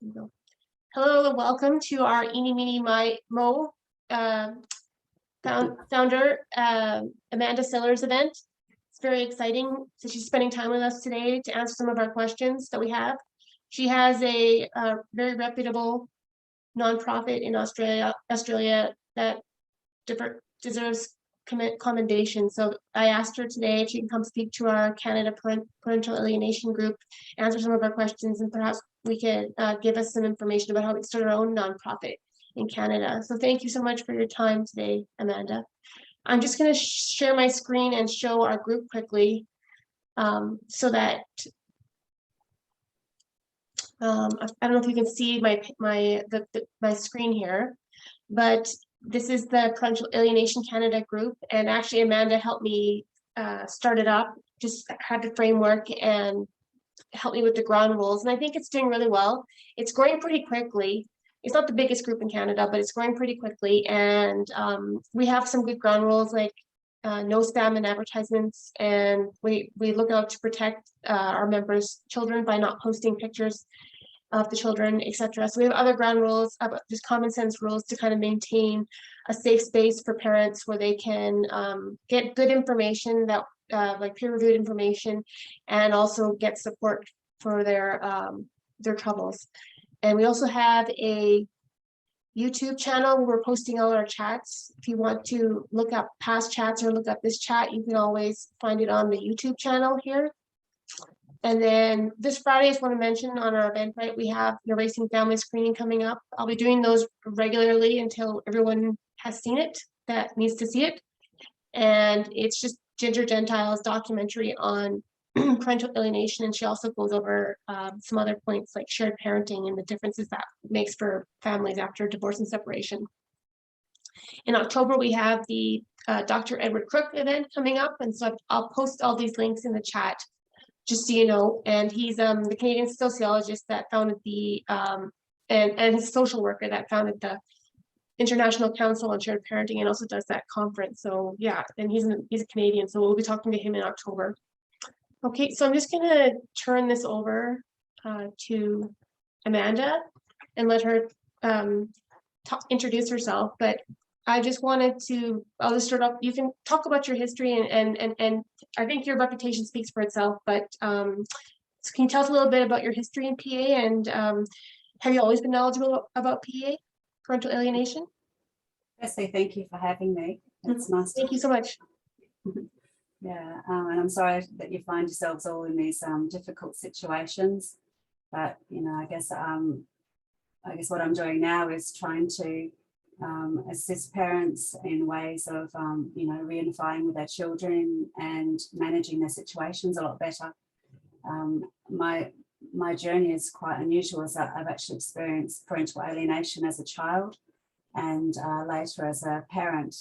you go. Hello and welcome to our Eeny Meeny Miney Mo founder Amanda Sillars event. It's very exciting. So she's spending time with us today to answer some of our questions that we have. She has a very reputable nonprofit in Australia that deserves commendation. So I asked her today if she can come speak to our Canada Parental Alienation group, answer some of our questions, and perhaps we could give us some information about how we start our own nonprofit in Canada. So thank you so much for your time today, Amanda. I'm just going to share my screen and show our group quickly so that I don't know if you can see my screen here, but this is the Parental Alienation Canada group, and actually Amanda helped me start it up, just had the framework and helped me with the ground rules, and I think it's doing really well. It's growing pretty quickly. It's not the biggest group in Canada, but it's growing pretty quickly, and we have some good ground rules like no spam and advertisements, and we look out to protect our members' children by not posting pictures of the children, etc. So we have other ground rules, just common sense rules to kind of maintain a safe space for parents where they can get good information that like peer-reviewed information, and also get support for their troubles. And we also have a YouTube channel where we're posting all our chats. If you want to look up past chats or look up this chat, you can always find it on the YouTube channel here. And then this Friday, I just want to mention on our Eventbrite, we have the Erasing Family screening coming up. I'll be doing those regularly until everyone has seen it that needs to see it. And it's just Ginger Gentile's documentary on parental alienation, and she also goes over some other points like shared parenting and the differences that makes for families after divorce and separation. In October, we have the Dr. Edward Crook event coming up, and so I'll post all these links in the chat, just so you know. And he's the Canadian sociologist that founded the and his social worker that founded the International Council on Shared Parenting, and also does that conference. So yeah, and he's a Canadian, so we'll be talking to him in October. Okay, so I'm just gonna turn this over to Amanda and let her introduce herself. But I just wanted to, I'll just start off. You can talk about your history, and I think your reputation speaks for itself. But so can you tell us a little bit about your history in PA, and have you always been knowledgeable about PA, parental alienation? Firstly, thank you for having me. It's nice. Thank you so much. Yeah, and I'm sorry that you find yourselves all in these difficult situations, but you know, I guess what I'm doing now is trying to assist parents in ways of you know, reunifying with their children and managing their situations a lot better. My journey is quite unusual, as I've actually experienced parental alienation as a child and later as a parent.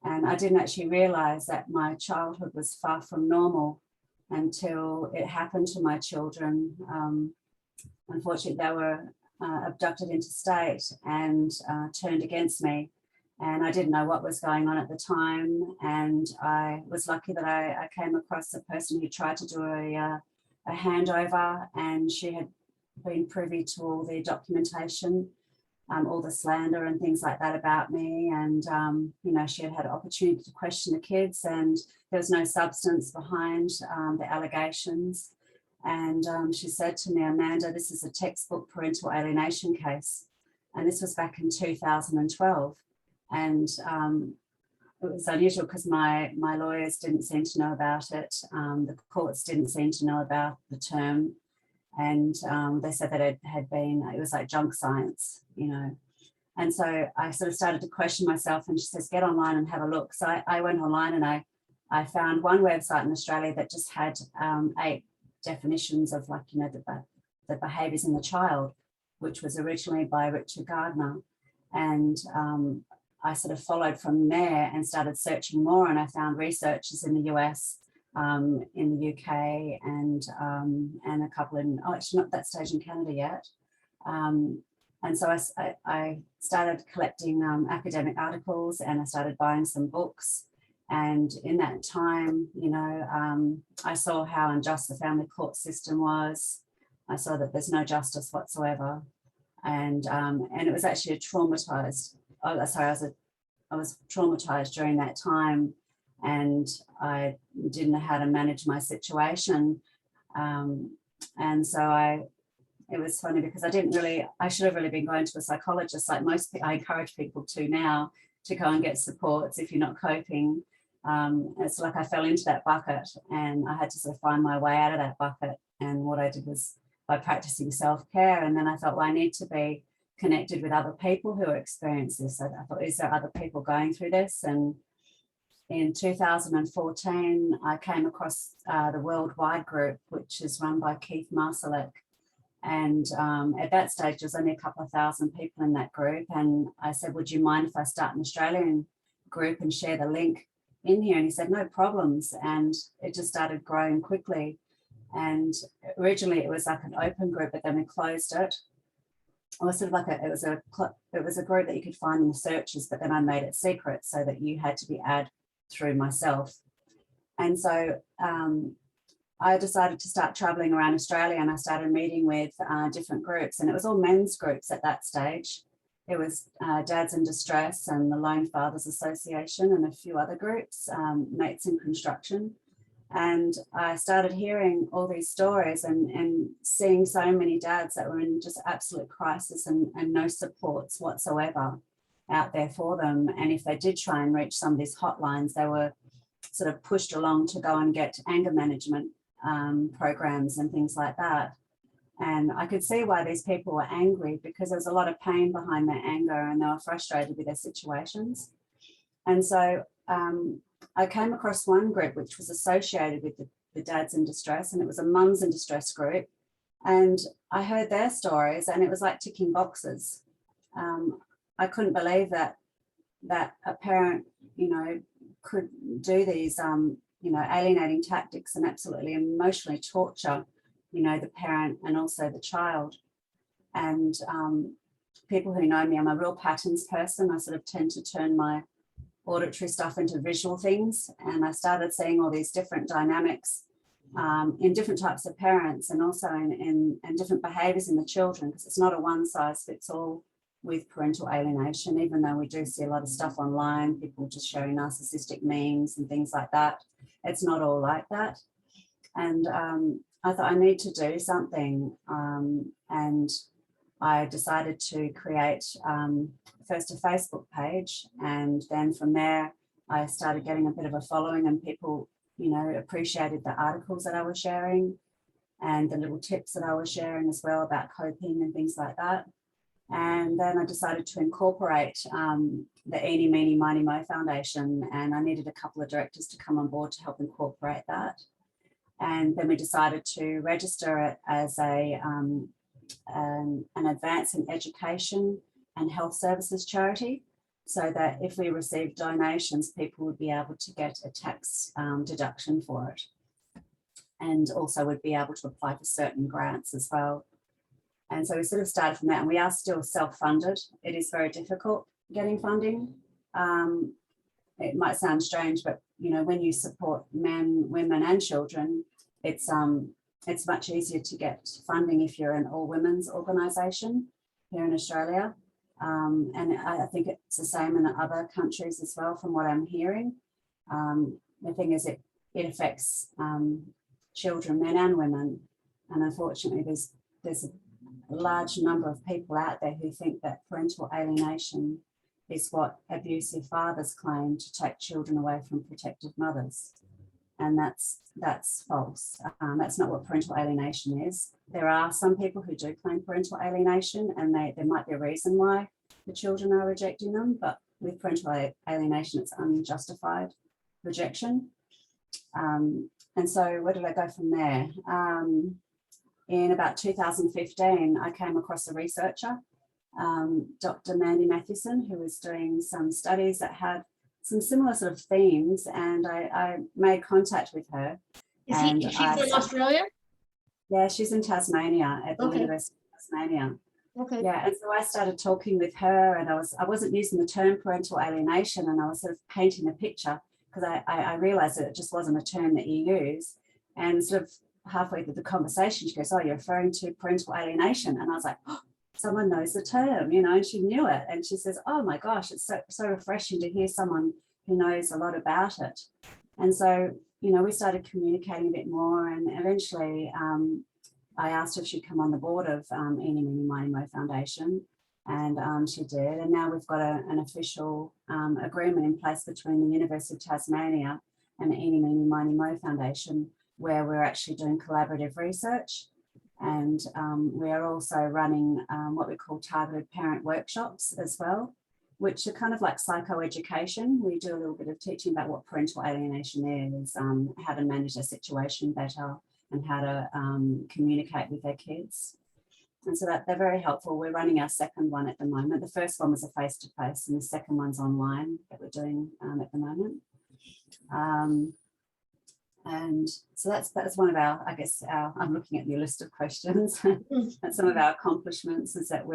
And I didn't actually realize that my childhood was far from normal until it happened to my children. Unfortunately, they were abducted interstate and turned against me. And I didn't know what was going on at the time. And I was lucky that I came across a person who tried to do a handover, and she had been privy to all the documentation, all the slander and things like that about me. And, you know, she had had an opportunity to question the kids, and there was no substance behind the allegations. And she said to me, Amanda, this is a textbook parental alienation case. And this was back in 2012. And it was unusual because my lawyers didn't seem to know about it. The courts didn't seem to know about the term. And they said that it was like junk science, you know. And so I sort of started to question myself, and she says, get online and have a look. So I went online, and I found one website in Australia that just had 8 definitions of, like, you know, the behaviours in the child, which was originally by Richard Gardner. And I sort of followed from there and started searching more, and I found researchers in the US, in the UK, and a couple in, actually not that stage in Canada yet. And so I started collecting academic articles, and I started buying some books. And in that time, you know, I saw how unjust the family court system was. I saw that there's no justice whatsoever. and it was actually a traumatized. Oh, sorry, I was traumatized during that time, and I didn't know how to manage my situation, and so it was funny because I should have really been going to a psychologist, like most people. I encourage people to now, to go and get supports if you're not coping. It's like I fell into that bucket, and I had to sort of find my way out of that bucket. And what I did was by practicing self-care. And then I thought, well, I need to be connected with other people who experience this. So I thought, is there other people going through this? And in 2014, I came across the Worldwide group, which is run by Keith Marsalek. And at that stage, there's only a couple of thousand people in that group. And I said, would you mind if I start an Australian group and share the link in here? And he said, no problems. And it just started growing quickly. And originally it was like an open group, but then we closed it. It was sort of like it was a group that you could find in the searches, but then I made it secret so that you had to be added through myself. And so I decided to start traveling around Australia, and I started meeting with different groups, and it was all men's groups at that stage. It was Dads in Distress and the Lone Fathers Association and a few other groups, Mates in Construction. And I started hearing all these stories and seeing so many dads that were in just absolute crisis and no supports whatsoever out there for them. And if they did try and reach some of these hotlines, they were sort of pushed along to go and get anger management programs and things like that. And I could see why these people were angry, because there's a lot of pain behind their anger and they were frustrated with their situations. And so I came across one group which was associated with the Dads in Distress, and it was a Mums in Distress group. And I heard their stories, and it was like ticking boxes. I couldn't believe that a parent, could do these, alienating tactics and absolutely emotionally torture, the parent and also the child. And people who know me, I'm a real patterns person. I sort of tend to turn my auditory stuff into visual things. And I started seeing all these different dynamics in different types of parents, and also in different behaviours in the children, because it's not a one size fits all with parental alienation, even though we do see a lot of stuff online, people just sharing narcissistic memes and things like that. It's not all like that. And I thought I need to do something. And I decided to create first a Facebook page, and then from there I started getting a bit of a following, and people, appreciated the articles that I was sharing and the little tips that I was sharing as well about coping and things like that. And then I decided to incorporate the Eeny Meeny Miney Mo Foundation, and I needed a couple of directors to come on board to help incorporate that. And then we decided to register it as an advance in education and health services charity, so that if we receive donations, people would be able to get a tax deduction for it, and also would be able to apply for certain grants as well. And so we sort of started from that, and we are still self-funded. It is very difficult getting funding. It might sound strange, but when you support men, women, and children, it's much easier to get funding if you're an all-women's organisation here in Australia. And I think it's the same in other countries as well, from what I'm hearing. The thing is, it affects children, men and women, and unfortunately, there's a large number of people out there who think that parental alienation is what abusive fathers claim to take children away from protective mothers. And that's false. That's not what parental alienation is. There are some people who do claim parental alienation, and there might be a reason why the children are rejecting them, but with parental alienation, it's unjustified rejection. And so where did I go from there? In about 2015, I came across a researcher, Dr. Mandy Mathewson, who was doing some studies that had some similar sort of themes, and I made contact with her. She's in Australia? Yeah, she's in Tasmania at the University of Tasmania. Okay. Yeah, and so I started talking with her, and I wasn't using the term parental alienation, and I was sort of painting a picture, because I realised that it just wasn't a term that you use. And sort of halfway through the conversation, she goes, "Oh, you're referring to parental alienation?" And I was like, "Oh, someone knows the term, you know, and she knew it. And she says, oh my gosh, it's so refreshing to hear someone who knows a lot about it. And so, you know, we started communicating a bit more, and eventually I asked her if she'd come on the board of Eeny Meeny Miney Mo Foundation, and she did. And now we've got an official agreement in place between the University of Tasmania and the Eeny Meeny Miney Mo Foundation, where we're actually doing collaborative research. And we are also running what we call targeted parent workshops as well, which are kind of like psychoeducation. We do a little bit of teaching about what parental alienation is, how to manage their situation better, and how to communicate with their kids. And so that they're very helpful. We're running our second one at the moment. The first one was a face-to-face, and the second one's online that we're doing at the moment. And so that's one of our, I guess, I'm looking at your list of questions. And some of our accomplishments is that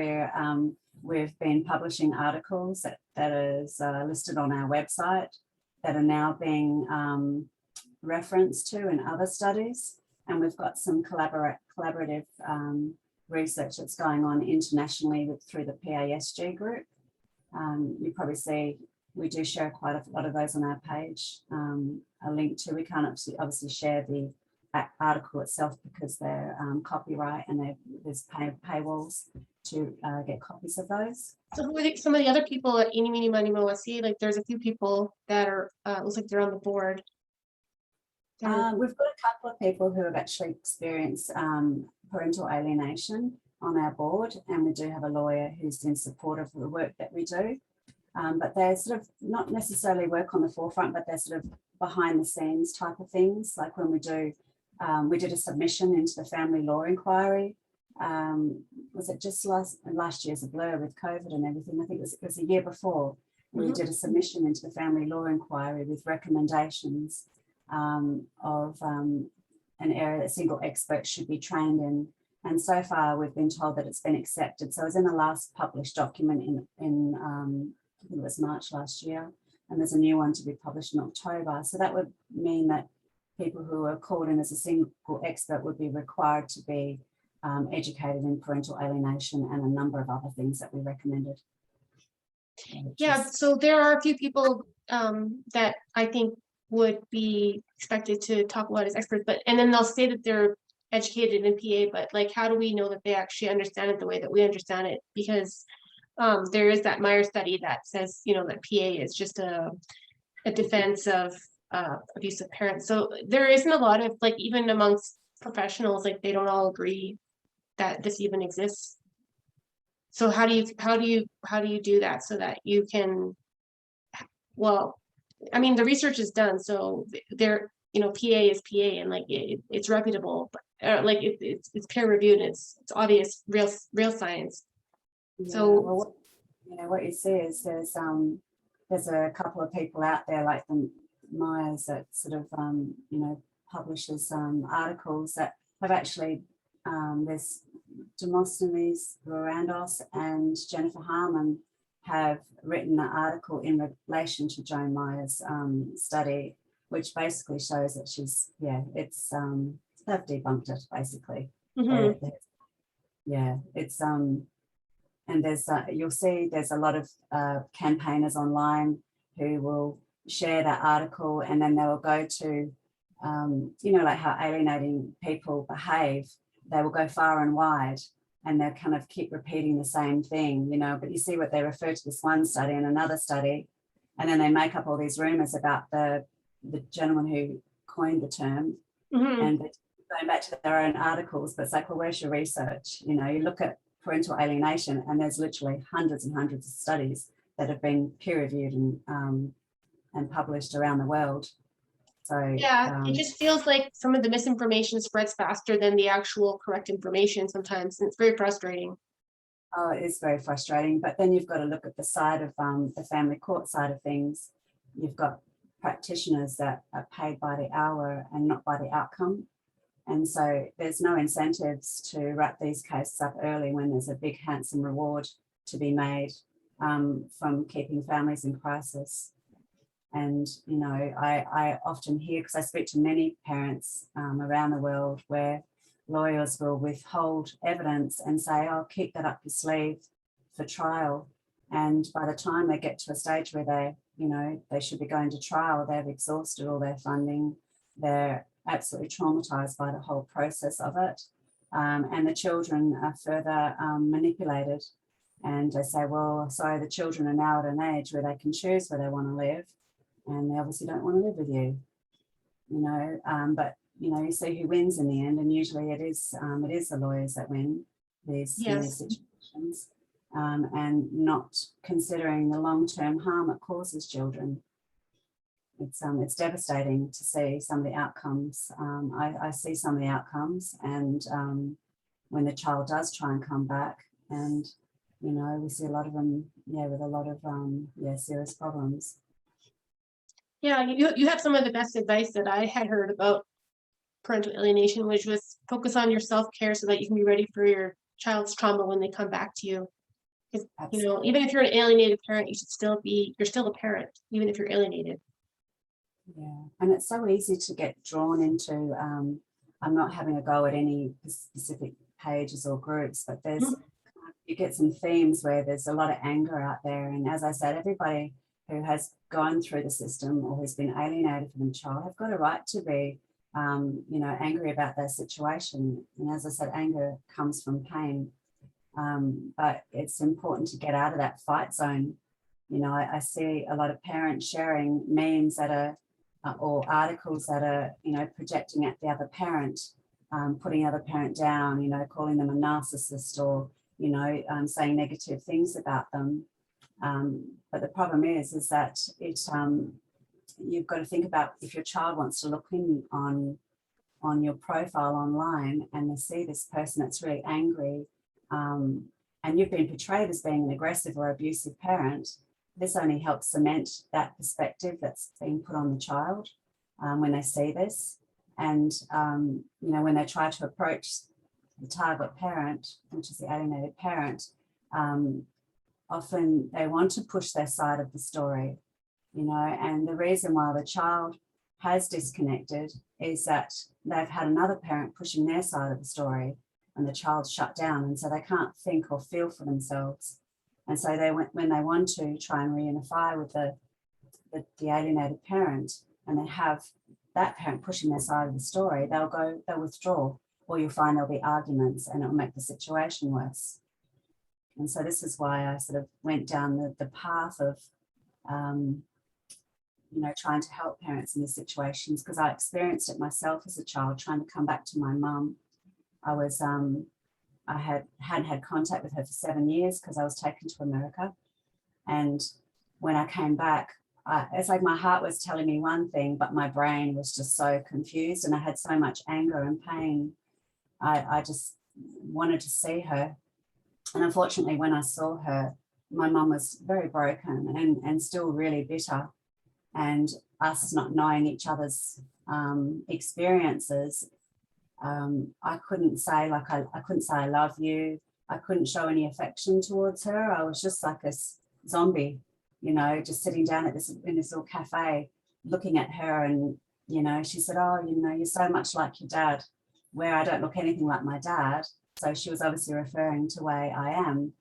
we've been publishing articles that is listed on our website that are now being referenced to in other studies. And we've got some collaborative research that's going on internationally through the PASG group. You probably see we do share quite a lot of those on our page. A link to, we can't obviously share the article itself because they're copyright, and there's paywalls to get copies of those. So who are some of the other people at Eeny Meeny Miney Mo? I see like there's a few people that are looks like they're on the board. We've got a couple of people who have actually experienced parental alienation on our board, and we do have a lawyer who's in support of the work that we do. But they're sort of not necessarily work on the forefront, but they're sort of behind the scenes type of things. Like when we did a submission into the family law inquiry. Was it just last year's a blur with COVID and everything? I think it was a year before. We did a submission into the family law inquiry with recommendations of an area that single experts should be trained in. And so far we've been told that it's been accepted. So it was in the last published document in I think it was March last year, and there's a new one to be published in October. So that would mean that people who are called in as a single expert would be required to be educated in parental alienation and a number of other things that we recommended. Yeah, so there are a few people that I think would be expected to talk about as experts, and then they'll say that they're educated in PA, but like, how do we know that they actually understand it the way that we understand it? Because there is that Meyer study that says, you know, that PA is just a defense of abusive parents. So there isn't a lot of, like, even amongst professionals, like, they don't all agree that this even exists. So how do you do that so that you can, well, I mean, the research is done, so there, you know, PA is PA, and like it's reputable, but like it's peer reviewed, and it's obvious, real science. Yeah, So, well, you know, what you see is there's a couple of people out there like the Myers that sort of you know, publishes articles that have actually there's Demosthenes Varandos and Jennifer Harmon have written an article in relation to Joan Myers' study, which basically shows that she's, yeah, it's they've debunked it basically. Yeah, it's and there's you'll see there's a lot of campaigners online who will share that article, and then they will go to you know, like how alienating people behave. They will go far and wide, and they'll kind of keep repeating the same thing, you know, but you see what they refer to this one study and another study, and then they make up all these rumors about the gentleman who coined the term, and going back to their own articles. But it's like, well, where's your research? You know, you look at parental alienation, and there's literally hundreds and hundreds of studies that have been peer reviewed and published around the world. So yeah, it just feels like some of the misinformation spreads faster than the actual correct information sometimes, and it's very frustrating. Oh, it is very frustrating. But then you've got to look at the side of the family court side of things. You've got practitioners that are paid by the hour and not by the outcome. And so there's no incentives to wrap these cases up early when there's a big handsome reward to be made from keeping families in crisis. And, you know, I often hear, because I speak to many parents around the world, where lawyers will withhold evidence and say, oh, keep that up your sleeve for trial. And by the time they get to a stage where they should be going to trial, they've exhausted all their funding. They're absolutely traumatized by the whole process of it. And the children are further manipulated. And they say, well, sorry, the children are now at an age where they can choose where they want to live. And they obviously don't want to live with you, but you see who wins in the end, and usually it is the lawyers that win these situations, and not considering the long-term harm it causes children. It's devastating to see some of the outcomes. I see some of the outcomes, and when the child does try and come back, and we see a lot of them, with a lot of serious problems. Yeah, you have some of the best advice that I had heard about parental alienation, which was focus on your self-care so that you can be ready for your child's trauma when they come back to you. Because even if you're an alienated parent, you're still a parent, even if you're alienated. Yeah, and it's so easy to get drawn into. I'm not having a go at any specific pages or groups, but you get some themes where there's a lot of anger out there, and as I said, everybody who has gone through the system or who's been alienated from a child have got a right to be, angry about their situation. And as I said, anger comes from pain, but it's important to get out of that fight zone. I see a lot of parents sharing memes that are, or articles that are, projecting at the other parent, putting the other parent down, calling them a narcissist or, saying negative things about them. But the problem is that you've got to think about if your child wants to look in on your profile online and they see this person that's really angry, and you've been portrayed as being an aggressive or abusive parent, this only helps cement that perspective that's being put on the child when they see this. And, when they try to approach the target parent, which is the alienated parent, often they want to push their side of the story, and the reason why the child has disconnected is that they've had another parent pushing their side of the story and the child's shut down, and so they can't think or feel for themselves. And so when they want to try and reunify with the alienated parent, and they have that parent pushing their side of the story, they'll withdraw, or you'll find there'll be arguments and it'll make the situation worse. And so this is why I sort of went down the path of, trying to help parents in these situations, because I experienced it myself as a child, trying to come back to my mum. I hadn't had contact with her for 7 years because I was taken to America. And when I came back, it's like my heart was telling me one thing, but my brain was just so confused, and I had so much anger and pain. I just wanted to see her. And unfortunately, when I saw her, my mum was very broken and still really bitter. And us not knowing each other's experiences, I couldn't say I couldn't say I love you. I couldn't show any affection towards her. I was just like a zombie, just sitting down in this little cafe, looking at her. And she said, "Oh, you're so much like your dad," where I don't look anything like my dad. So she was obviously referring to the way I am,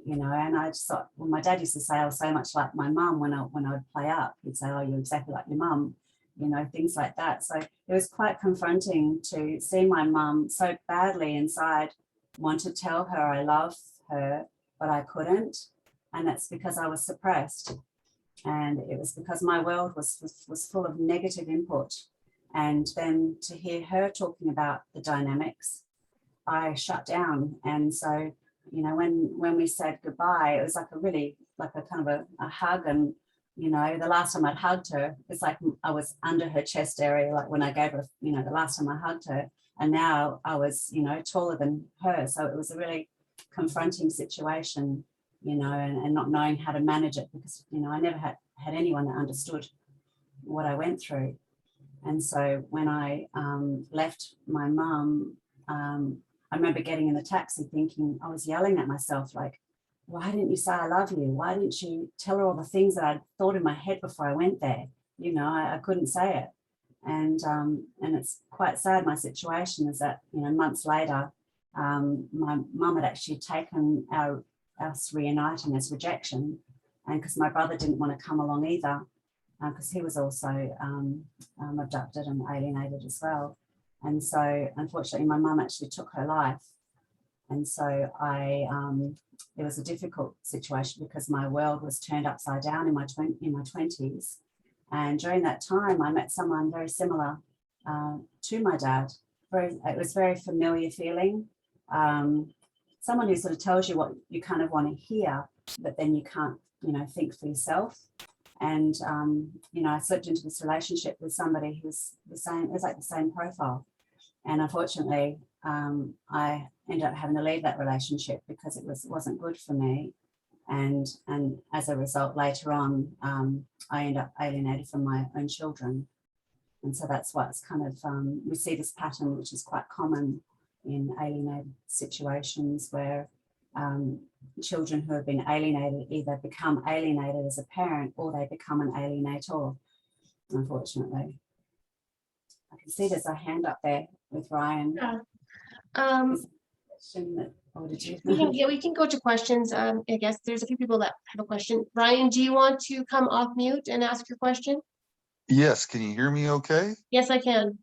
and I just thought, well, my dad used to say I was so much like my mum when I would play up. He'd say, "Oh, you're exactly like your mum," things like that. So it was quite confronting to see my mum so badly inside, want to tell her I love her, but I couldn't. And that's because I was suppressed. And it was because my world was full of negative input. And then to hear her talking about the dynamics, I shut down. And so, when we said goodbye, it was like a kind of a hug. And, the last time I'd hugged her, it's like I was under her chest area, like when I gave her, the last time I hugged her. And now I was, taller than her. So it was a really confronting situation, and not knowing how to manage it, because, I never had anyone that understood what I went through. And so when I left my mum, I remember getting in the taxi thinking, I was yelling at myself, like, why didn't you say I love you? Why didn't you tell her all the things that I'd thought in my head before I went there? I couldn't say it. And it's quite sad. My situation is that, you know, months later, my mum had actually taken us reuniting as rejection, and because my brother didn't want to come along either, because he was also abducted and alienated as well. And so unfortunately my mum actually took her life. And so it was a difficult situation because my world was turned upside down in my 20s. And during that time I met someone very similar to my dad. It was very familiar feeling. Someone who sort of tells you what you kind of want to hear, but then you can't, you know, think for yourself. And, you know, I slipped into this relationship with somebody who was the same, it was like the same profile. And unfortunately, I ended up having to leave that relationship because it wasn't good for me. And as a result, later on, I ended up alienated from my own children. And so that's what's kind of, we see this pattern, which is quite common in alienated situations where children who have been alienated either become alienated as a parent or they become an alienator, unfortunately. I can see there's a hand up there with Ryan. Yeah. We can go to questions. I guess there's a few people that have a question. Ryan, do you want to come off mute and ask your question? Yes, can you hear me okay? Yes, I can.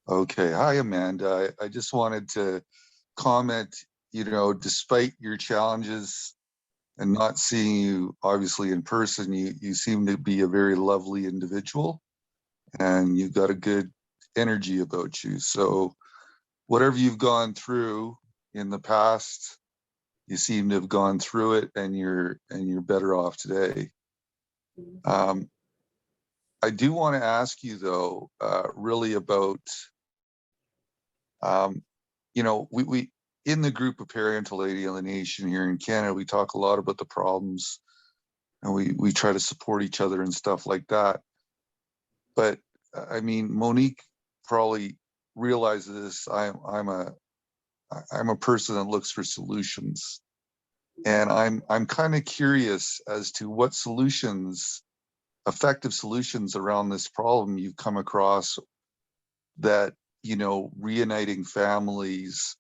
Okay, hi Amanda. I just wanted to comment, you know, despite your challenges and not seeing you obviously in person, you seem to be a very lovely individual and you've got a good energy about you. So whatever you've gone through in the past, you seem to have gone through it and you're better off today. I do want to ask you though, really about, you know, we in the group of Parental Alienation here in Canada, we talk a lot about the problems and we try to support each other and stuff like that. But I mean, Monique probably realizes this. I'm a person that looks for solutions, and I'm kind of curious as to what solutions, effective solutions around this problem you've come across that, you know, reuniting families,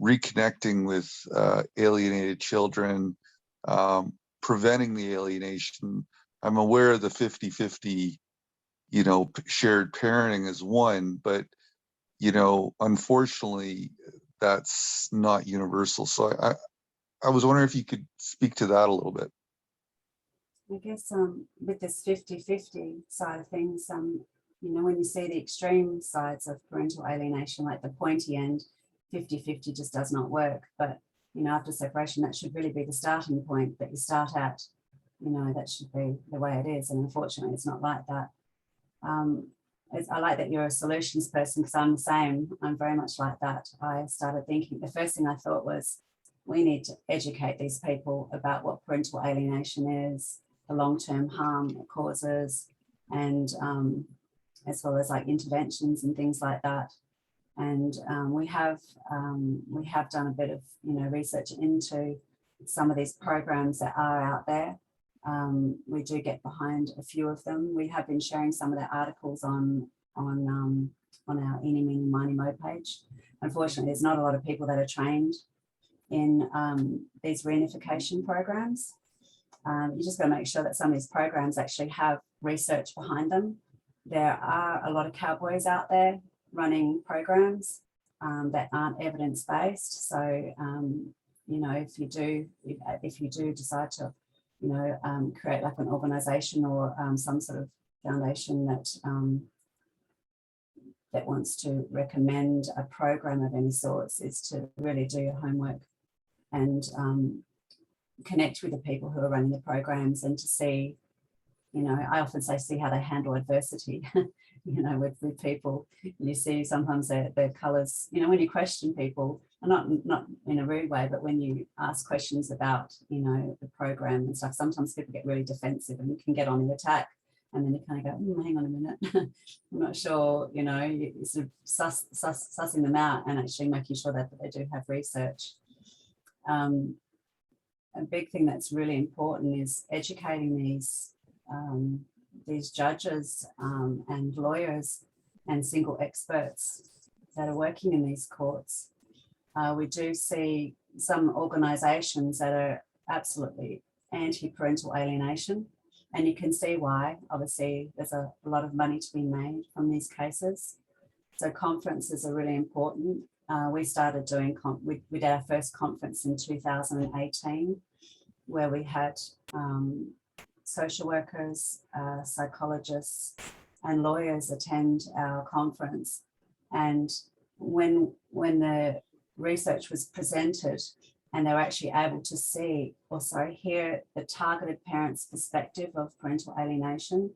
reconnecting with alienated children, preventing the alienation. I'm aware of the 50-50, you know, shared parenting is one, but, you know, unfortunately, that's not universal. So I was wondering if you could speak to that a little bit. I guess with this 50-50 side of things, you know, when you see the extreme sides of parental alienation, like the pointy end, 50-50 just does not work. But, you know, after separation, that should really be the starting point that you start at. You know, that should be the way it is. And unfortunately, it's not like that. I like that you're a solutions person because I'm the same. I'm very much like that. I started thinking, the first thing I thought was, we need to educate these people about what parental alienation is, the long-term harm it causes, and as well as like interventions and things like that. And we have done a bit of, you know, research into some of these programs that are out there. We do get behind a few of them. We have been sharing some of their articles on our Eeny Meeny Miney Mo page. Unfortunately, there's not a lot of people that are trained in these reunification programs. You just got to make sure that some of these programs actually have research behind them. There are a lot of cowboys out there running programs that aren't evidence-based. So, you know, if you do decide to, you know, create like an organization or some sort of foundation that wants to recommend a program of any sorts, is to really do your homework and connect with the people who are running the programs and to see, you know, I often say, see how they handle adversity, you know, with people. You see sometimes their colours, you know, when you question people, not in a rude way, but when you ask questions about, you know, the program and stuff, sometimes people get really defensive and you can get on the attack. And then you kind of go, hang on a minute, I'm not sure, you know, you're sort of sussing them out and actually making sure that they do have research. A big thing that's really important is educating these judges and lawyers and single experts that are working in these courts. We do see some organisations that are absolutely anti-parental alienation, and you can see why. Obviously, there's a lot of money to be made from these cases. So conferences are really important. We started doing, we did our first conference in 2018, where we had social workers, psychologists, and lawyers attend our conference. And when the research was presented and they were actually able to hear the targeted parent's perspective of parental alienation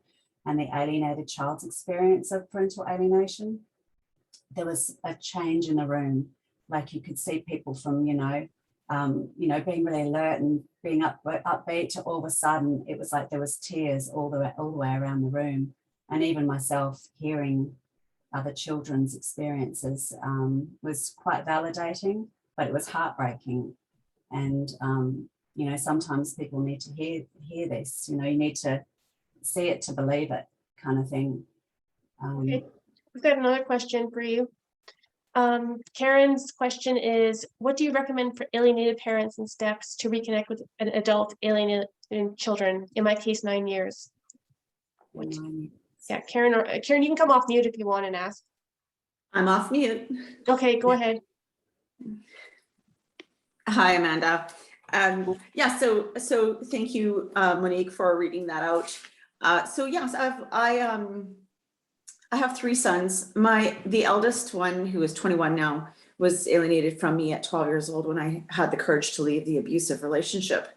and the alienated child's experience of parental alienation, there was a change in the room. Like you could see people from, being really alert and being upbeat to all of a sudden, it was like there was tears all the way around the room. And even myself hearing other children's experiences was quite validating, but it was heartbreaking. And, sometimes people need to hear this, you need to see it to believe it, kind of thing. Okay. We've got another question for you. Karen's question is, what do you recommend for alienated parents and steps to reconnect with an adult alienated children? In my case, 9 years. Yeah, Karen, Karen, you can come off mute if you want and ask. I'm off mute. Okay, go ahead. Hi, Amanda. So thank you, Monique, for reading that out. Yes, I have 3 sons. The eldest one, who is 21 now, was alienated from me at 12 years old when I had the courage to leave the abusive relationship.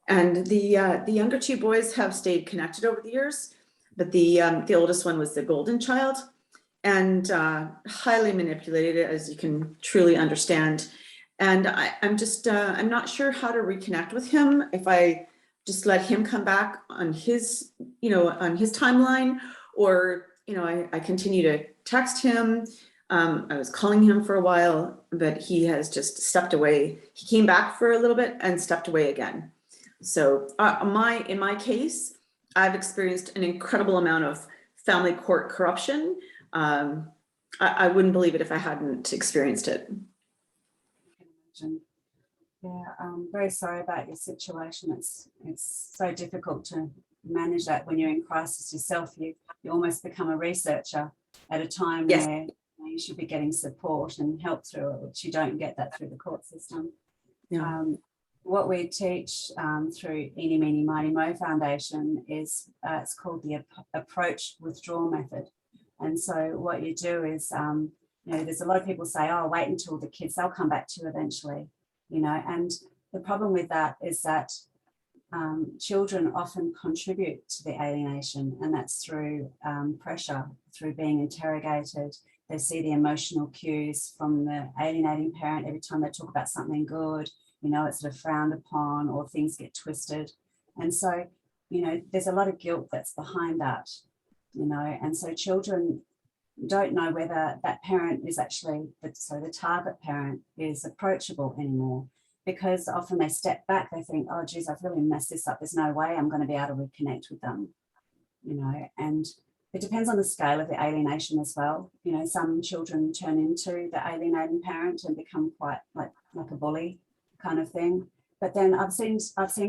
And the younger 2 boys have stayed connected over the years, but the oldest one was the golden child and highly manipulated, as you can truly understand. And I'm not sure how to reconnect with him. If I just let him come back on his timeline, or I continue to text him. I was calling him for a while, but he has just stepped away. He came back for a little bit and stepped away again. So in my case, I've experienced an incredible amount of family court corruption. I wouldn't believe it if I hadn't experienced it. Yeah, I'm very sorry about your situation. It's so difficult to manage that when you're in crisis yourself. You almost become a researcher at a time Yes. where you should be getting support and help through it, which you don't get that through the court system. Yeah. What we teach through Eeny Meeny Miney Mo Foundation is it's called the approach withdrawal method. And so what you do is, there's a lot of people say, oh, wait until the kids, they'll come back to you eventually, and the problem with that is that children often contribute to the alienation, and that's through pressure, through being interrogated. They see the emotional cues from the alienating parent. Every time they talk about something good, it's sort of frowned upon, or things get twisted. And so, there's a lot of guilt that's behind that, and so children don't know whether that parent is actually, the target parent is approachable anymore, because often they step back, they think, oh, geez, I've really messed this up. There's no way I'm going to be able to reconnect with them, and it depends on the scale of the alienation as well. Some children turn into the alienating parent and become quite like a bully kind of thing. But then I've seen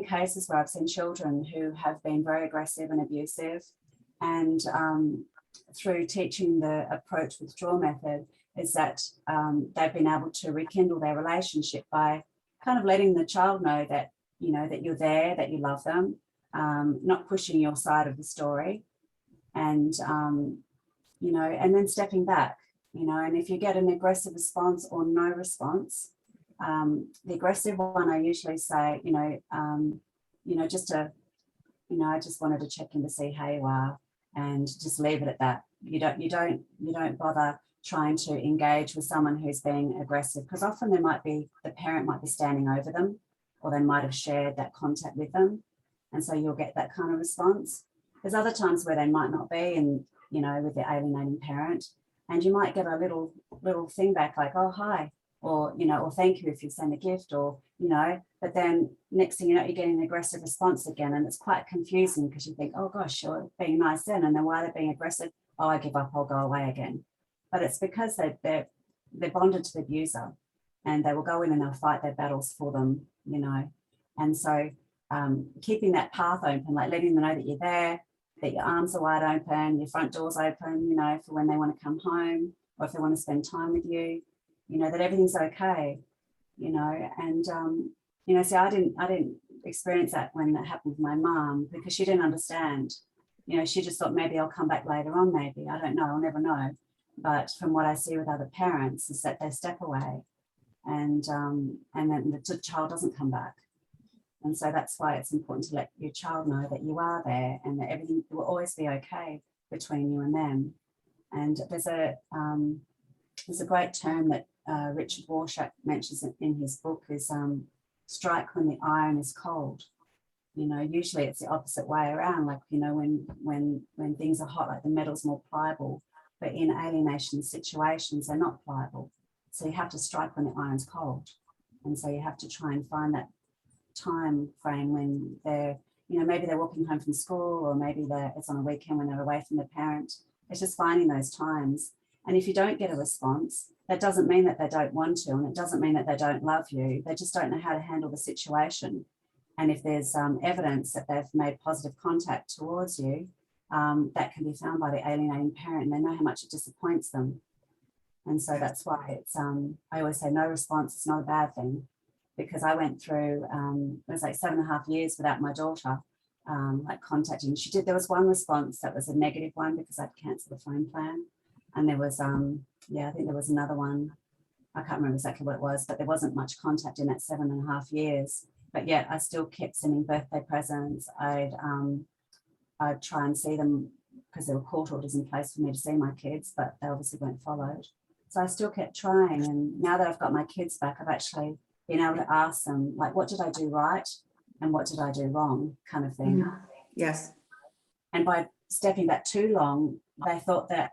cases where I've seen children who have been very aggressive and abusive, and through teaching the approach withdrawal method is that they've been able to rekindle their relationship by kind of letting the child know that, that you're there, that you love them, not pushing your side of the story, and, and then stepping back, and if you get an aggressive response or no response, the aggressive one, I usually say, I just wanted to check in to see how you are, and just leave it at that. You don't bother trying to engage with someone who's being aggressive, because often the parent might be standing over them, or they might have shared that contact with them, and so you'll get that kind of response. There's other times where they might not be, and with the alienating parent, and you might get a little thing back like, oh, hi, or or thank you if you send a gift, or but then next thing you know, you're getting an aggressive response again, and it's quite confusing, because you think, oh gosh, you're being nice then, and then why are they being aggressive? oh, I give up, I'll go away again. But it's because they're bonded to the abuser, and they will go in and they'll fight their battles for them, you know. And so keeping that path open, like letting them know that you're there, that your arms are wide open, your front door's open, you know, for when they want to come home or if they want to spend time with you, you know, that everything's okay, you know. And you know, see, I didn't experience that when that happened with my mum, because she didn't understand. You know, she just thought maybe I'll come back later on, maybe, I don't know, I'll never know. But from what I see with other parents is that they step away, and then the child doesn't come back. And so that's why it's important to let your child know that you are there and that everything will always be okay between you and them. And there's a great term that Richard Warshak mentions in his book is strike when the iron is cold. You know, usually it's the opposite way around. Like, you know, when things are hot, like the metal's more pliable, but in alienation situations, they're not pliable. So you have to strike when the iron's cold. And so you have to try and find that time frame when they're, you know, maybe they're walking home from school, or maybe it's on a weekend when they're away from the parent. It's just finding those times. And if you don't get a response, that doesn't mean that they don't want to, and it doesn't mean that they don't love you. They just don't know how to handle the situation. And if there's evidence that they've made positive contact towards you, that can be found by the alienating parent, and they know how much it disappoints them. And so that's why it's, I always say no response is not a bad thing, because I went through, it was like 7.5 years without my daughter, like contacting. There was one response that was a negative one because I'd cancelled the phone plan. And there was, yeah, I think there was another one. I can't remember exactly what it was, but there wasn't much contact in that 7.5 years. But yet I still kept sending birthday presents. I'd try and see them because there were court orders in place for me to see my kids, but they obviously weren't followed. So I still kept trying. And now that I've got my kids back, I've actually been able to ask them, like, what did I do right and what did I do wrong, kind of thing. Yes. And by stepping back too long, they thought that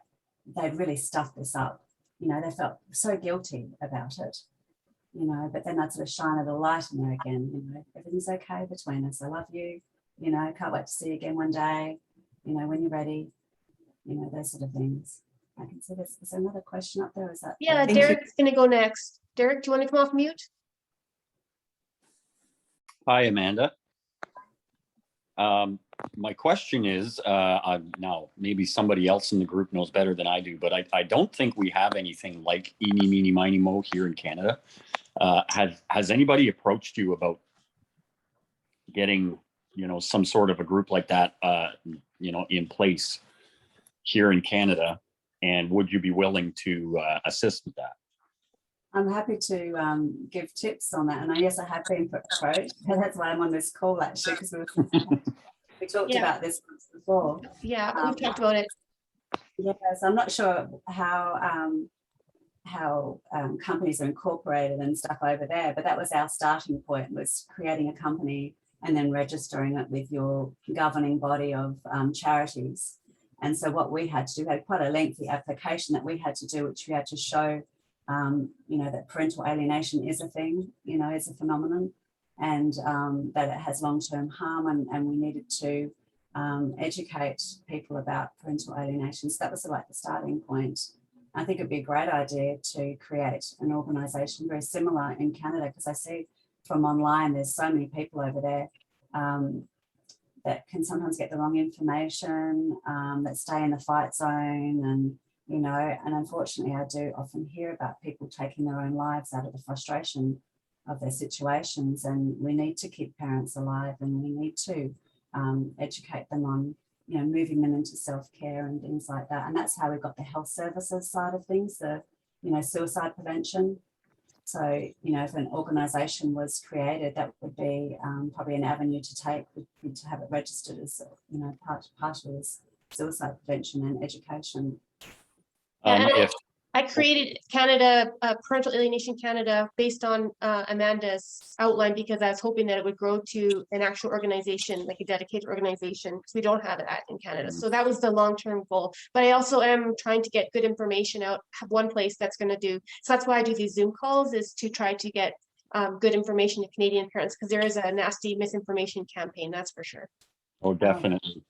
they'd really stuffed this up. You know, they felt so guilty about it, you know, but then I'd sort of shine a little light in there again, you know, everything's okay between us. I love you, you know, can't wait to see you again one day, you know, when you're ready, you know, those sort of things. I can see this. Is there another question up there? Is that? Yeah, Derek's going to go next. Derek, do you want to come off mute? Hi, Amanda. My question is, now maybe somebody else in the group knows better than I do, but I don't think we have anything like Eeny Meeny Miney Mo here in Canada. Has anybody approached you about getting, you know, some sort of a group like that, you know, in place here in Canada? And would you be willing to assist with that? I'm happy to give tips on that. And yes, I have been approached. That's why I'm on this call, actually, because we talked about this once before. Yeah, we've talked about it. Yes, I'm not sure how companies are incorporated and stuff over there, but that was our starting point, was creating a company and then registering it with your governing body of charities. And so what we had to do, we had quite a lengthy application that we had to do, which we had to show, you know, that parental alienation is a thing, you know, is a phenomenon, and that it has long-term harm, and we needed to educate people about parental alienation. So that was like the starting point. I think it'd be a great idea to create an organisation very similar in Canada, because I see from online there's so many people over there that can sometimes get the wrong information, that stay in the fight zone, and you know, and unfortunately I do often hear about people taking their own lives out of the frustration of their situations, and we need to keep parents alive, and we need to educate them on, you know, moving them into self-care and things like that. And that's how we got the health services side of things, the, you know, suicide prevention. So, you know, if an organisation was created, that would be probably an avenue to take, would be to have it registered as, you know, part of suicide prevention and education. I created Parental Alienation Canada based on Amanda's outline, because I was hoping that it would grow to an actual organization, like a dedicated organization, because we don't have that in Canada. So that was the long-term goal. But I also am trying to get good information out, have one place that's going to do. So that's why I do these Zoom calls, is to try to get good information to Canadian parents, because there is a nasty misinformation campaign, that's for sure. Oh, definitely.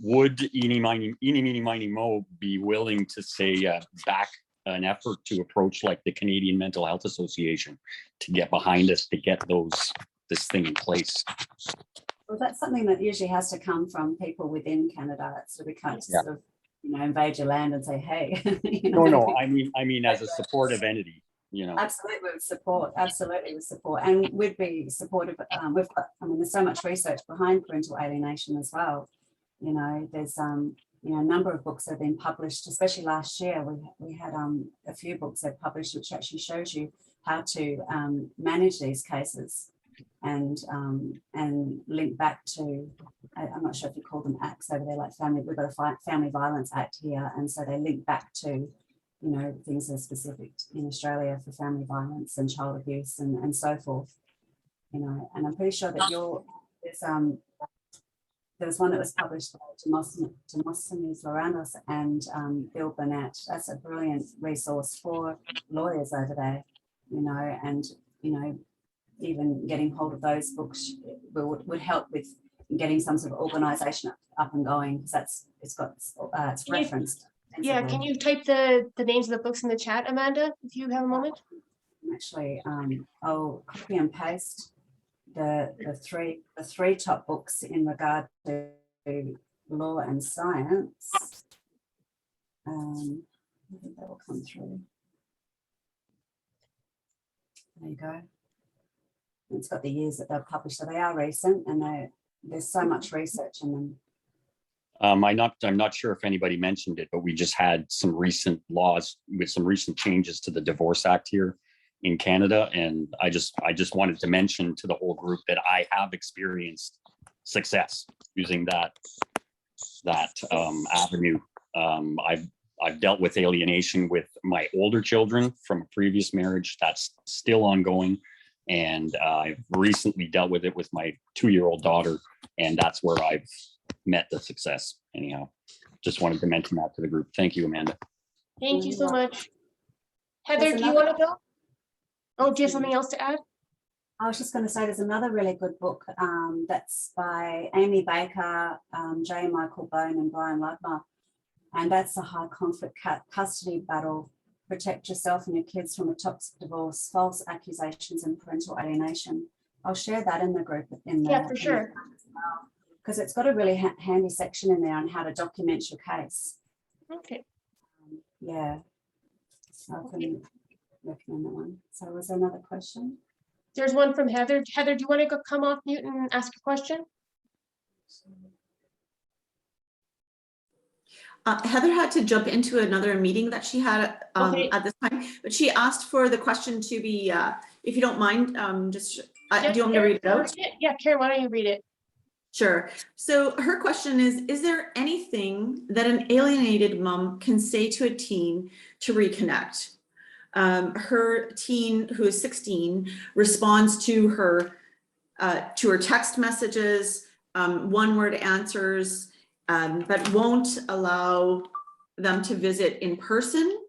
would Eeny Meeny Miney Mo be willing to say back an effort to approach like the Canadian Mental Health Association to get behind us to get this thing in place? Well, that's something that usually has to come from people within Canada. So we can't just Yeah. sort of, invade your land and say, hey. No, I mean as a supportive entity, Absolutely with support, and we'd be supportive. We've got, there's so much research behind parental alienation as well. There's a number of books that have been published, especially last year. We had a few books that published which actually shows you how to manage these cases and link back to, I'm not sure if you call them acts over there, like we've got a Family Violence Act here, and so they link back to things that are specific in Australia for family violence and child abuse and so forth, and I'm pretty sure that there was one that was published by Demosthenes Loranos and Bill Burnett. That's a brilliant resource for lawyers over there, and even getting hold of those books would help with getting some sort of organisation up and going, because it's referenced. Yeah, can you type the names of the books in the chat, Amanda, if you have a moment? Actually, I'll copy and paste the three top books in regard to law and science. I think that will come through. There you go. It's got the years that they're published, so they are recent, and there's so much research in them. I'm not sure if anybody mentioned it, but we just had some recent laws with some recent changes to the Divorce Act here in Canada, and I just wanted to mention to the whole group that I have experienced success using that avenue. I've dealt with alienation with my older children from a previous marriage. That's still ongoing, and I've recently dealt with it with my 2-year-old daughter, and that's where I've met the success. Anyhow, just wanted to mention that to the group. Thank you, Amanda. Thank you so much. Heather, do you want to go? Oh, do you have something else to add? I was just going to say there's another really good book that's by Amy Baker, J. Michael Bone and Brian Ludmer, and that's the High Conflict Custody Battle: Protect Yourself and Your Kids from a Toxic Divorce, False Accusations and Parental Alienation. I'll share that in the group. Yeah, for sure. Because it's got a really handy section in there on how to document your case. Okay. Yeah, so I can recommend that one. So was there another question? There's one from Heather. Heather, do you want to come off mute and ask a question? Heather had to jump into another meeting that she had Okay. at this time, but she asked for the question to be, if you don't mind, do you want me to read it out? Yeah, Karen, why don't you read it? Sure. So her question is there anything that an alienated mom can say to a teen to reconnect? Her teen, who is 16, responds to her text messages, one-word answers, but won't allow them to visit in person.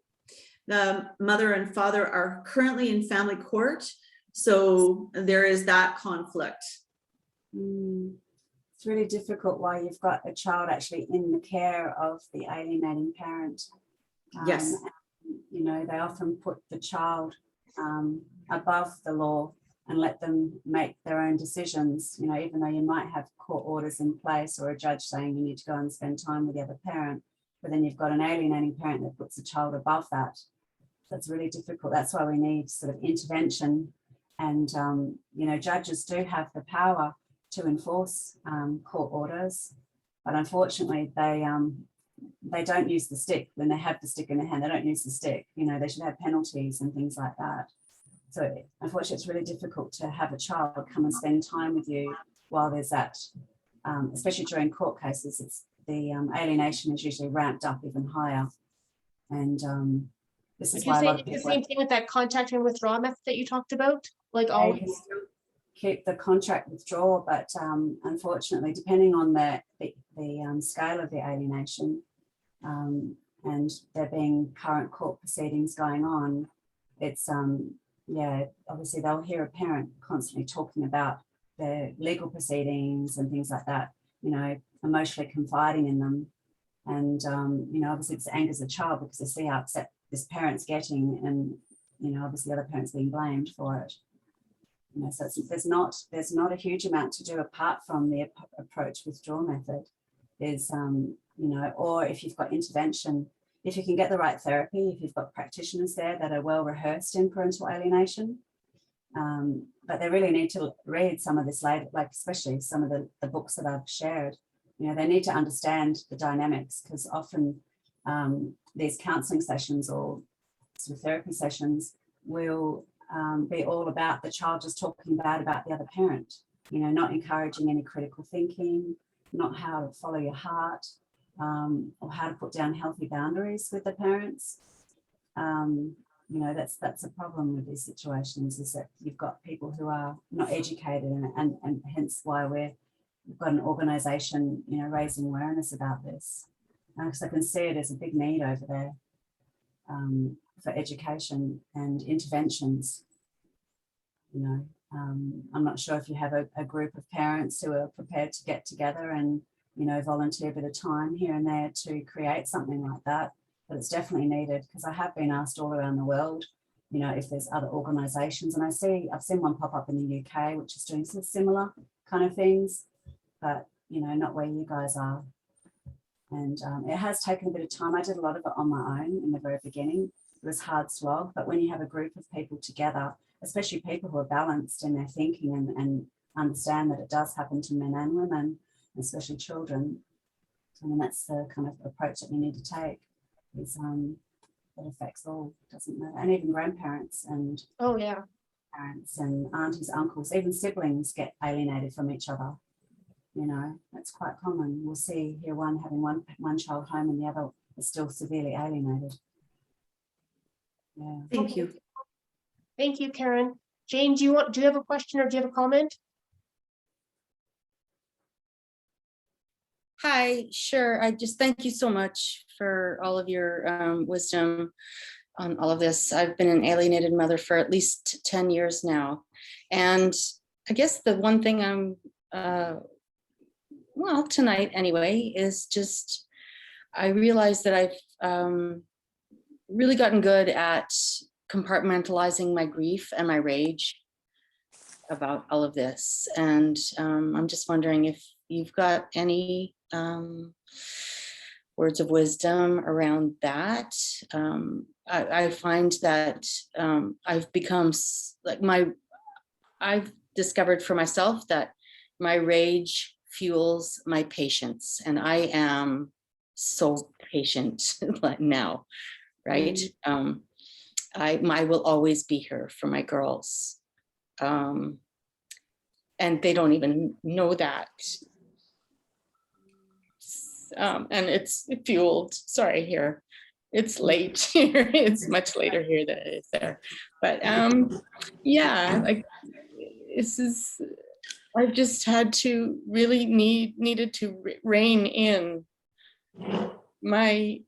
The mother and father are currently in family court, so there is that conflict. It's really difficult while you've got a child actually in the care of the alienating parent. Yes. They often put the child above the law and let them make their own decisions, even though you might have court orders in place or a judge saying you need to go and spend time with the other parent, but then you've got an alienating parent that puts the child above that. That's really difficult. That's why we need sort of intervention, and judges do have the power to enforce court orders, but unfortunately they don't use the stick. When they have the stick in their hand, they don't use the stick. They should have penalties and things like that. So unfortunately, it's really difficult to have a child come and spend time with you while there's that, especially during court cases. It's the alienation is usually ramped up even higher. And this is why a lot of people— the same thing with that contact and withdrawal method that you talked about, like always. Keep the contract withdrawal, but unfortunately, depending on the scale of the alienation, and there being current court proceedings going on, it's obviously they'll hear a parent constantly talking about their legal proceedings and things like that, emotionally confiding in them. And, you know, obviously this angers the child because they see how upset this parent's getting, and, you know, obviously the other parent's being blamed for it. You know, so there's not a huge amount to do apart from the approach withdraw method. There's, you know, or if you've got intervention, if you can get the right therapy, if you've got practitioners there that are well rehearsed in parental alienation, but they really need to read some of this later, like especially some of the books that I've shared. You know, they need to understand the dynamics, because often these counselling sessions or sort of therapy sessions will be all about the child just talking bad about the other parent, you know, not encouraging any critical thinking, not how to follow your heart, or how to put down healthy boundaries with the parents. You know, that's a problem with these situations, is that you've got people who are not educated, and hence why we've got an organisation, you know, raising awareness about this. Because I can see it as a big need over there for education and interventions. You know, I'm not sure if you have a group of parents who are prepared to get together and, you know, volunteer a bit of time here and there to create something like that, but it's definitely needed, because I have been asked all around the world, you know, if there's other organisations, and I've seen one pop up in the UK which is doing some similar kind of things, but, you know, not where you guys are. And it has taken a bit of time. I did a lot of it on my own in the very beginning. It was hard slog, but when you have a group of people together, especially people who are balanced in their thinking and understand that it does happen to men and women, especially children, I mean, that's the kind of approach that we need to take, is that affects all, doesn't it? And even grandparents and Oh yeah. parents and aunties, uncles, even siblings get alienated from each other. You know, that's quite common. We'll see here one having one child home and the other is still severely alienated. Yeah. Thank you. Thank you, Karen. Jane, do you have a question or do you have a comment? Hi, sure. I just thank you so much for all of your wisdom on all of this. I've been an alienated mother for at least 10 years now. And I guess the one thing I'm, well, tonight anyway, is just, I realized that I've really gotten good at compartmentalizing my grief and my rage about all of this. And I'm just wondering if you've got any words of wisdom around that. I find that I've become like I've discovered for myself that my rage fuels my patience, and I am so patient now, right? I will always be here for my girls. And they don't even know that. And it's fueled, sorry, here. It's late here. It's much later here than it is there. But yeah, like this is, I've just had to really needed to rein in my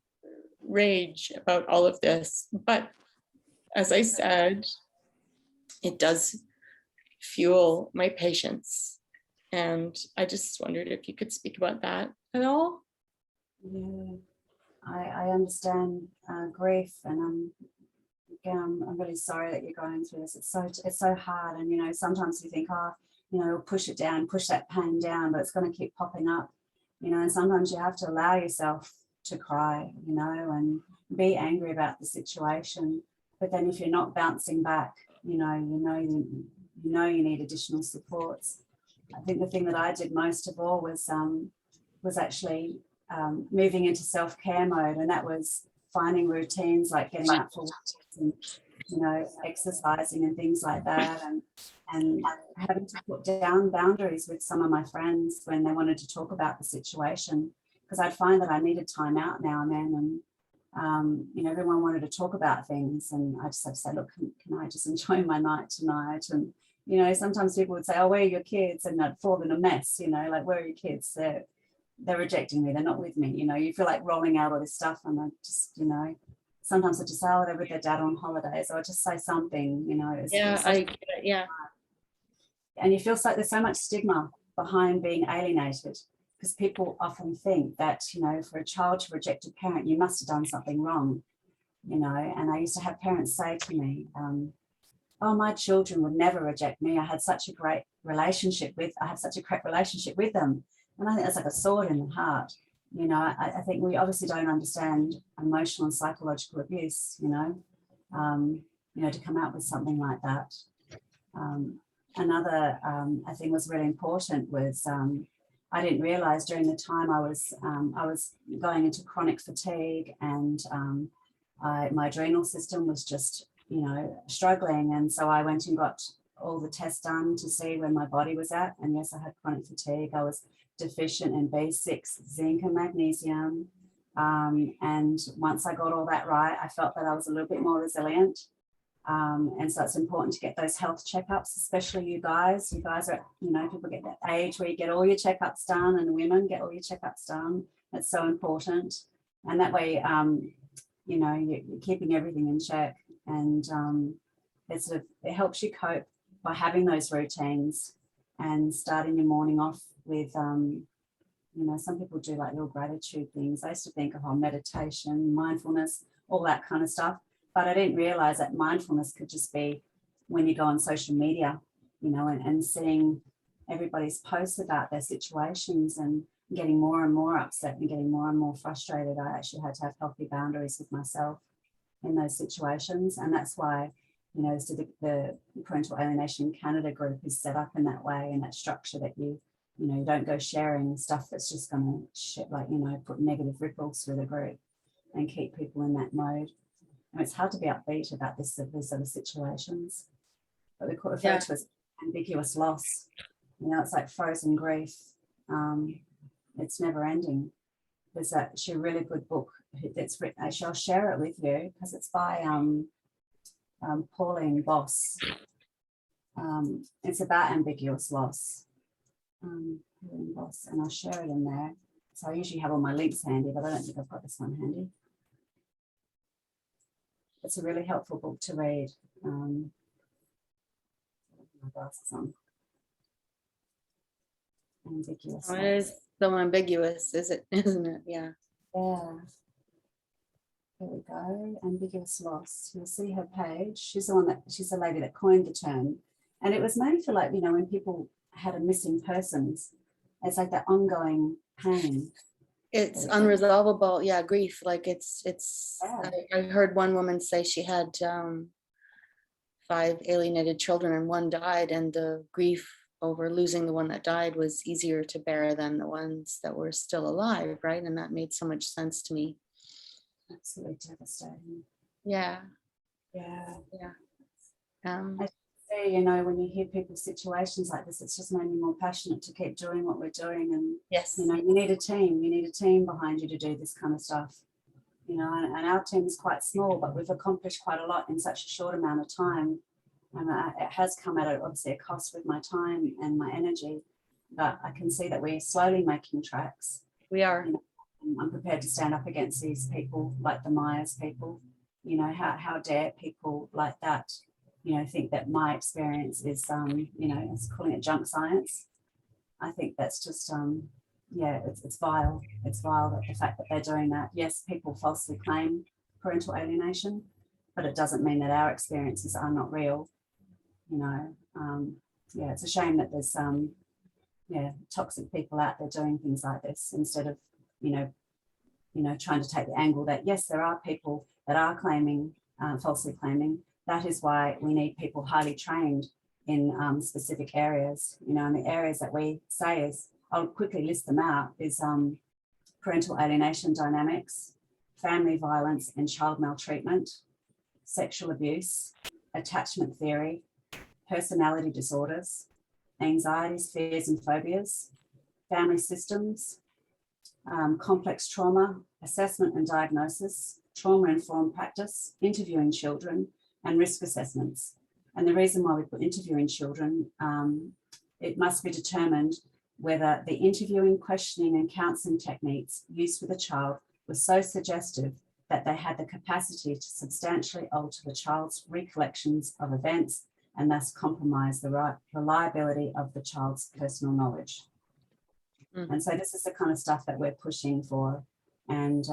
rage about all of this. But as I said, it does fuel my patience. And I just wondered if you could speak about that at all. Yeah, I understand grief, and again, I'm really sorry that you're going through this. It's so hard, and you know, sometimes you think, oh, you know, push it down, push that pain down, but it's going to keep popping up, you know. And sometimes you have to allow yourself to cry, you know, and be angry about the situation. But then if you're not bouncing back, you know you need additional supports. I think the thing that I did most of all was actually moving into self-care mode, and that was finding routines like getting up for walks and, you know, exercising and things like that, and having to put down boundaries with some of my friends when they wanted to talk about the situation, because I'd find that I needed time out now and then, and you know, everyone wanted to talk about things, and I just had to say, look, can I just enjoy my night tonight? And you know, sometimes people would say, oh, where are your kids? And I'd fall in a mess, you know, like, where are your kids? They're rejecting me, they're not with me, you know. You feel like rolling out all this stuff, and I just, you know, sometimes I just say, oh, they're with their dad on holidays, or I just say something, you know. Yeah. And you feel like there's so much stigma behind being alienated, because people often think that, you know, for a child to reject a parent, you must have done something wrong, you know. And I used to have parents say to me, oh, my children would never reject me. I have such a great relationship with them. And I think that's like a sword in the heart. You know, I think we obviously don't understand emotional and psychological abuse, you know, to come out with something like that. Another I think was really important was I didn't realize during the time I was going into chronic fatigue, and my adrenal system was just, you know, struggling. And so I went and got all the tests done to see where my body was at. And yes, I had chronic fatigue. I was deficient in B6, zinc and magnesium. And once I got all that right, I felt that I was a little bit more resilient. And so it's important to get those health checkups, especially you guys. You guys are, you know, people get that age where you get all your checkups done, and women get all your checkups done. It's so important. And that way, you know, you're keeping everything in check. And it helps you cope by having those routines and starting your morning off with, you know, some people do like little gratitude things. I used to think of meditation, mindfulness, all that kind of stuff. But I didn't realize that mindfulness could just be when you go on social media, you know, and seeing everybody's posts about their situations and getting more and more upset and getting more and more frustrated. I actually had to have healthy boundaries with myself in those situations. And that's why, you know, so the Parental Alienation Canada group is set up in that way, in that structure, that you know, you don't go sharing stuff that's just going to put negative ripples through the group and keep people in that mode. And it's hard to be upbeat about these sort of situations, but we refer to as ambiguous loss. You know, it's like frozen grief. It's never ending. There's actually a really good book that's written. Actually, I'll share it with you because it's by Pauline Boss. It's about ambiguous loss. Pauline Boss, and I'll share it in there. So I usually have all my links handy, but I don't think I've got this one handy. It's a really helpful book to read. My glasses on. Ambiguous. It is so ambiguous, isn't it? Yeah. Yeah. There we go. Ambiguous loss. You'll see her page. She's the lady that coined the term. And it was made for, like, you know, when people had a missing persons, it's like that ongoing pain. It's unresolvable, grief. Like it's I heard one woman say she had 5 alienated children and one died, and the grief over losing the one that died was easier to bear than the ones that were still alive, right? And that made so much sense to me. Absolutely devastating. Yeah. I say, you know, when you hear people's situations like this, it's just made me more passionate to keep doing what we're doing. And yes, you know, you need a team behind you to do this kind of stuff, you know. And our team is quite small, but we've accomplished quite a lot in such a short amount of time. And it has come at obviously a cost with my time and my energy, but I can see that we're slowly making tracks. we are. You know, I'm prepared to stand up against these people, like the Myers people. You know, how dare people like that, you know, think that my experience is, you know, it's calling it junk science. I think that's just, it's vile. It's vile that the fact that they're doing that. Yes, people falsely claim parental alienation, but it doesn't mean that our experiences are not real. You know, it's a shame that there's toxic people out there doing things like this, instead of, you know, trying to take the angle that, yes, there are people that are claiming, falsely claiming. That is why we need people highly trained in specific areas, you know. And the areas that we say is, I'll quickly list them out, is parental alienation dynamics, family violence and child maltreatment, sexual abuse, attachment theory, personality disorders, anxieties, fears and phobias, family systems, complex trauma, assessment and diagnosis, trauma-informed practice, interviewing children, and risk assessments. And the reason why we put interviewing children, it must be determined whether the interviewing, questioning and counselling techniques used with a child were so suggestive that they had the capacity to substantially alter the child's recollections of events and thus compromise the reliability of the child's personal knowledge. Mhm. And so this is the kind of stuff that we're pushing for. And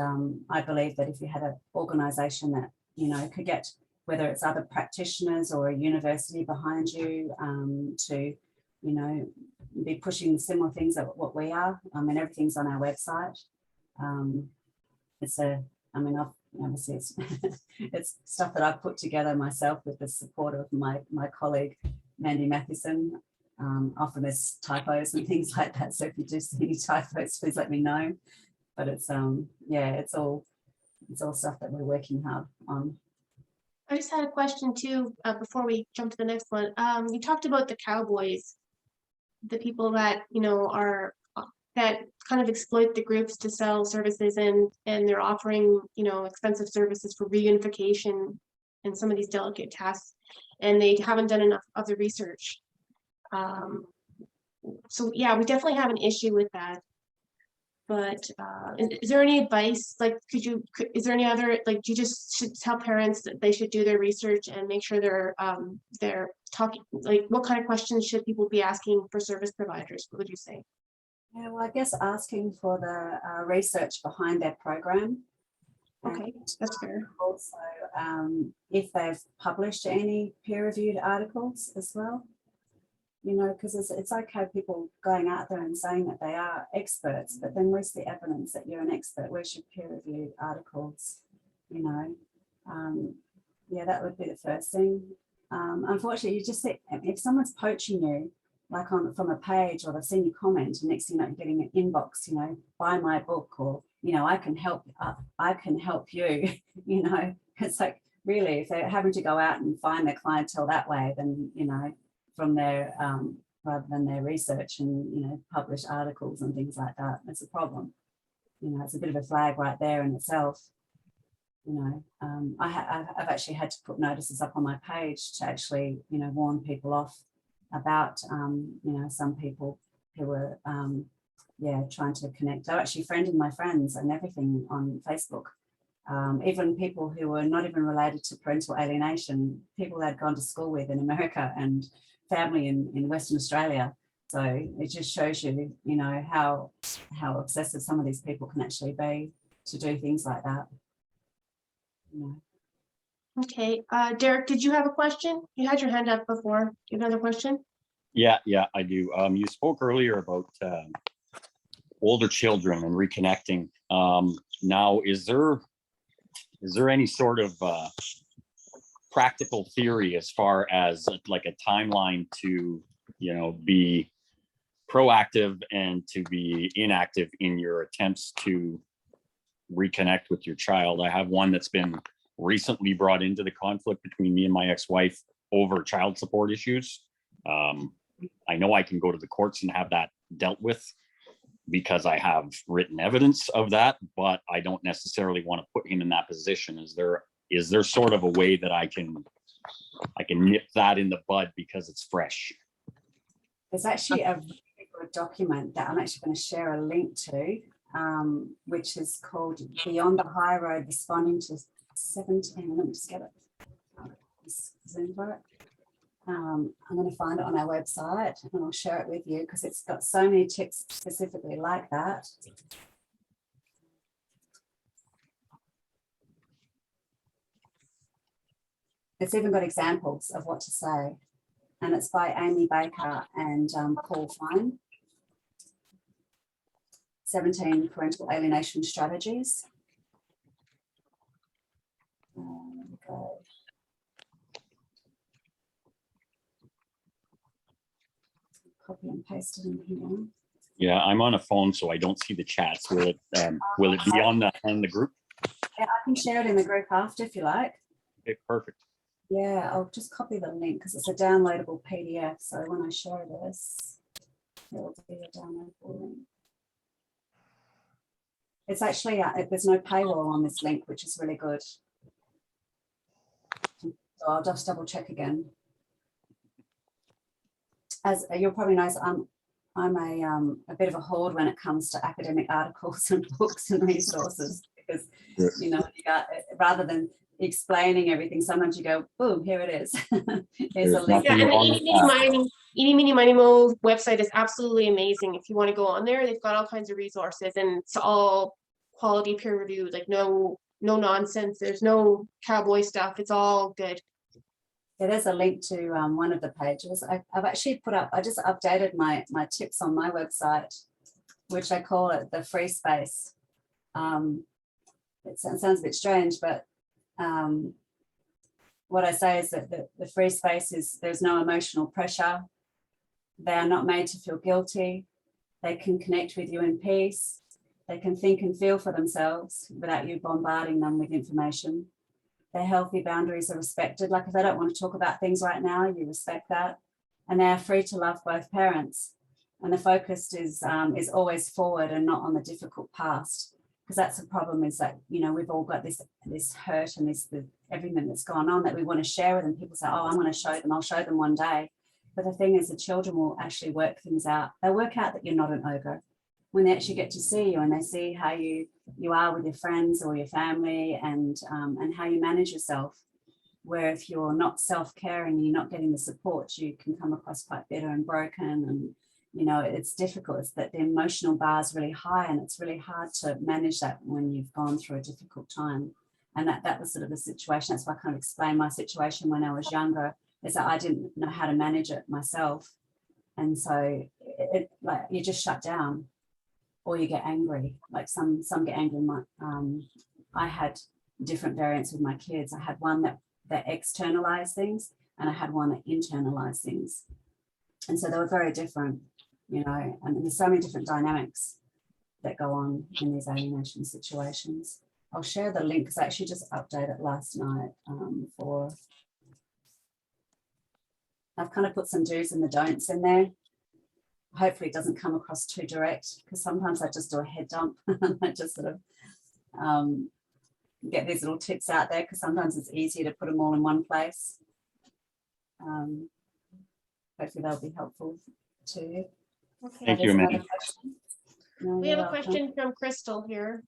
I believe that if you had an organisation that, you know, could get, whether it's other practitioners or a university behind you, to, you know, be pushing similar things that what we are. I mean, everything's on our website. Obviously it's, it's stuff that I've put together myself with the support of my colleague, Mandy Mathewson. Often there's typos and things like that. So if you do see any typos, please let me know. But it's, yeah, it's all stuff that we're working hard on. I just had a question too, before we jump to the next one. You talked about the cowboys, the people that, you know, are that kind of exploit the groups to sell services, and they're offering, you know, expensive services for reunification and some of these delicate tasks, and they haven't done enough of the research. So yeah, we definitely have an issue with that. But is there any advice, like, is there any other, like, do you just should tell parents that they should do their research and make sure they're talking, like, what kind of questions should people be asking for service providers? What would you say? Yeah, well, I guess asking for the research behind their program. Okay, that's fair. Also, if they've published any peer-reviewed articles as well. You know, because it's okay people going out there and saying that they are experts, but then where's the evidence that you're an expert? Where's your peer-reviewed articles? You know, yeah, that would be the first thing. Unfortunately, you just see, if someone's poaching you, like from a page, or they've seen you comment, and next thing you know, you're getting an inbox, you know, buy my book, or, you know, I can help you, you know. It's like, really, if they're having to go out and find their clientele that way, then, you know, from their rather than their research and, you know, publish articles and things like that, it's a problem. You know, it's a bit of a flag right there in itself. You know, I've actually had to put notices up on my page to actually, you know, warn people off about, you know, some people who were, yeah, trying to connect. They're actually friending my friends and everything on Facebook. Even people who were not even related to parental alienation, people that had gone to school with in America and family in Western Australia. So it just shows you, you know, how obsessive some of these people can actually be to do things like that. You know. Okay, Derek, did you have a question? You had your hand up before. Do you have another question? Yeah, I do. You spoke earlier about older children and reconnecting. Now, is there any sort of practical theory as far as like a timeline to, you know, be proactive and to be inactive in your attempts to reconnect with your child? I have one that's been recently brought into the conflict between me and my ex-wife over child support issues. I know I can go to the courts and have that dealt with because I have written evidence of that, but I don't necessarily want to put him in that position. Is there sort of a way that I can nip that in the bud because it's fresh? There's actually a really good document that I'm actually going to share a link to, which is called Beyond the High Road, Responding to 17. Let me just get it. Zoom for it. I'm going to find it on our website and I'll share it with you because it's got so many tips specifically like that. It's even got examples of what to say, and it's by Amy Baker and Paul Fine. 17 Parental Alienation Strategies. There we go. Copy and paste it in here. Yeah, I'm on a phone, so I don't see the chats. Will it be on the group? Yeah, I can share it in the group after if you like. Okay, perfect. Yeah, I'll just copy the link because it's a downloadable PDF. So when I share this, it'll be a downloadable link. It's actually, there's no paywall on this link, which is really good. So I'll just double check again. As you'll probably know, I'm a bit of a hoard when it comes to academic articles and books and resources because, you know, you got, rather than explaining everything, sometimes you go, boom, here it is. Here's a link. Yeah, and the Eeny Meeny Miney, Eeny Meeny Miney Mo website is absolutely amazing. If you want to go on there, they've got all kinds of resources, and it's all quality peer reviewed, like no nonsense. There's no cowboy stuff. It's all good. Yeah, there's a link to one of the pages. I've actually put up, I just updated my tips on my website, which I call it the free space. It sounds a bit strange, but what I say is that the free space is there's no emotional pressure. They are not made to feel guilty. They can connect with you in peace. They can think and feel for themselves without you bombarding them with information. Their healthy boundaries are respected. Like if they don't want to talk about things right now, you respect that. And they are free to love both parents. And the focus is always forward and not on the difficult past. Because that's the problem, is that, you know, we've all got this hurt and everything that's gone on that we want to share with them. People say, oh, I'm going to show them. I'll show them one day. But the thing is, the children will actually work things out. They'll work out that you're not an ogre. When they actually get to see you and they see how you are with your friends or your family, and how you manage yourself, where if you're not self-caring and you're not getting the support, you can come across quite bitter and broken, and you know, it's difficult. It's that the emotional bar is really high, and it's really hard to manage that when you've gone through a difficult time. And that was sort of the situation. That's why I kind of explained my situation when I was younger, is that I didn't know how to manage it myself. And so it like you just shut down, or you get angry. Like some get angry. I had different variants with my kids. I had one that externalized things, and I had one that internalized things. And so they were very different, you know, and there's so many different dynamics that go on in these alienation situations. I'll share the link because I actually just updated it last night I've kind of put some do's and the don'ts in there. Hopefully it doesn't come across too direct, because sometimes I just do a head dump and I just sort of get these little tips out there, because sometimes it's easier to put them all in one place. Hopefully they'll be helpful to you. Okay. Thank you, Amanda. No, We you're have a welcome. question from Crystal here.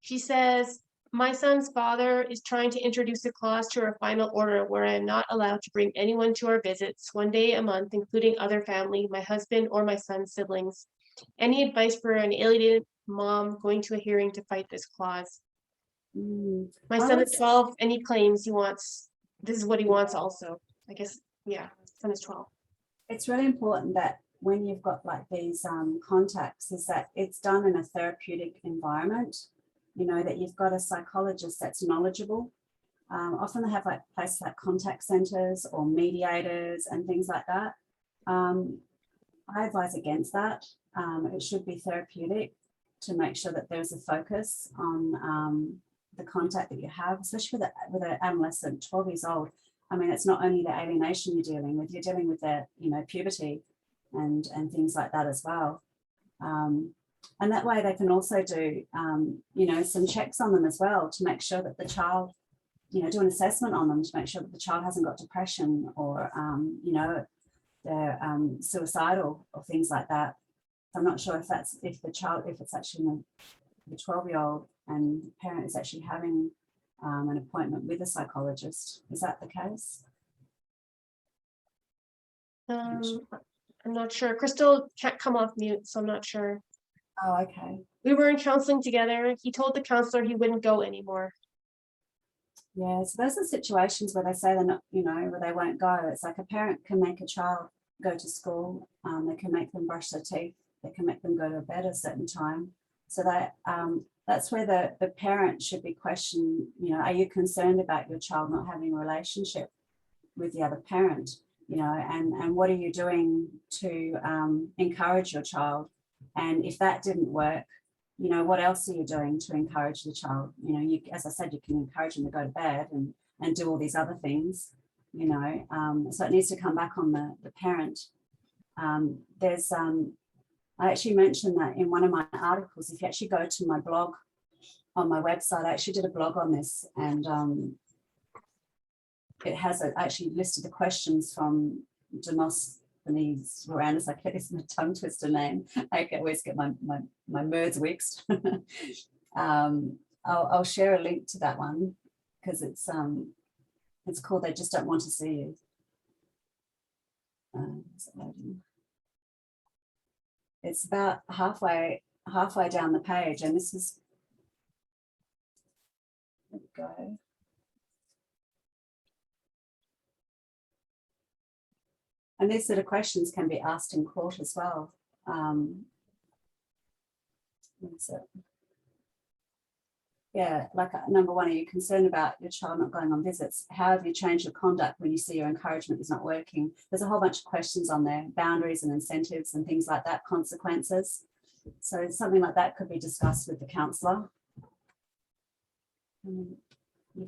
She says, my son's father is trying to introduce a clause to our final order where I am not allowed to bring anyone to our visits one day a month, including other family, my husband or my son's siblings. Any advice for an alienated mom going to a hearing to fight this clause? My I son would is 12 and he claims this is what he wants also. I guess, yeah, son is 12. It's really important that when you've got like these contacts, is that it's done in a therapeutic environment, you know, that you've got a psychologist that's knowledgeable. Often they have like places like contact centers or mediators and things like that. I advise against that. It should be therapeutic to make sure that there's a focus on the contact that you have, especially with an adolescent, 12 years old. I mean, it's not only the alienation you're dealing with their, you know, puberty and things like that as well. And that way they can also do, you know, some checks on them as well to make sure that the child, you know, do an assessment on them to make sure that the child hasn't got depression or, you know, they're suicidal or things like that. I'm not sure if it's actually the 12-year-old and the parent is actually having an appointment with a psychologist. Is that the case? I'm not sure. Crystal can't come off mute, so I'm not sure. Oh, okay. We were in counseling together. He told the counselor he wouldn't go anymore. Yeah, so those are situations where they say they're not, you know, where they won't go. It's like a parent can make a child go to school. They can make them brush their teeth. They can make them go to bed at a certain time. So that that's where the parent should be questioned, you know, are you concerned about your child not having a relationship with the other parent, you know, and what are you doing to encourage your child? And if that didn't work, you know, what else are you doing to encourage the child? You know, you, as I said, you can encourage them to go to bed and do all these other things, you know, so it needs to come back on the parent. I actually mentioned that in one of my articles. If you actually go to my blog on my website, I actually did a blog on this, and it has actually listed the questions from Demosthenes Mirandus. I get this, my tongue twister name. I always get my words mixed. I'll share a link to that one because it's called "They Just Don't Want to See You." Is it loading? It's about halfway down the page, and this is, there we go. And these sort of questions can be asked in court as well. What is it? Yeah, like number one, are you concerned about your child not going on visits? How have you changed your conduct when you see your encouragement is not working? There's a whole bunch of questions on there, boundaries and incentives and things like that, consequences. So something like that could be discussed with the counsellor. You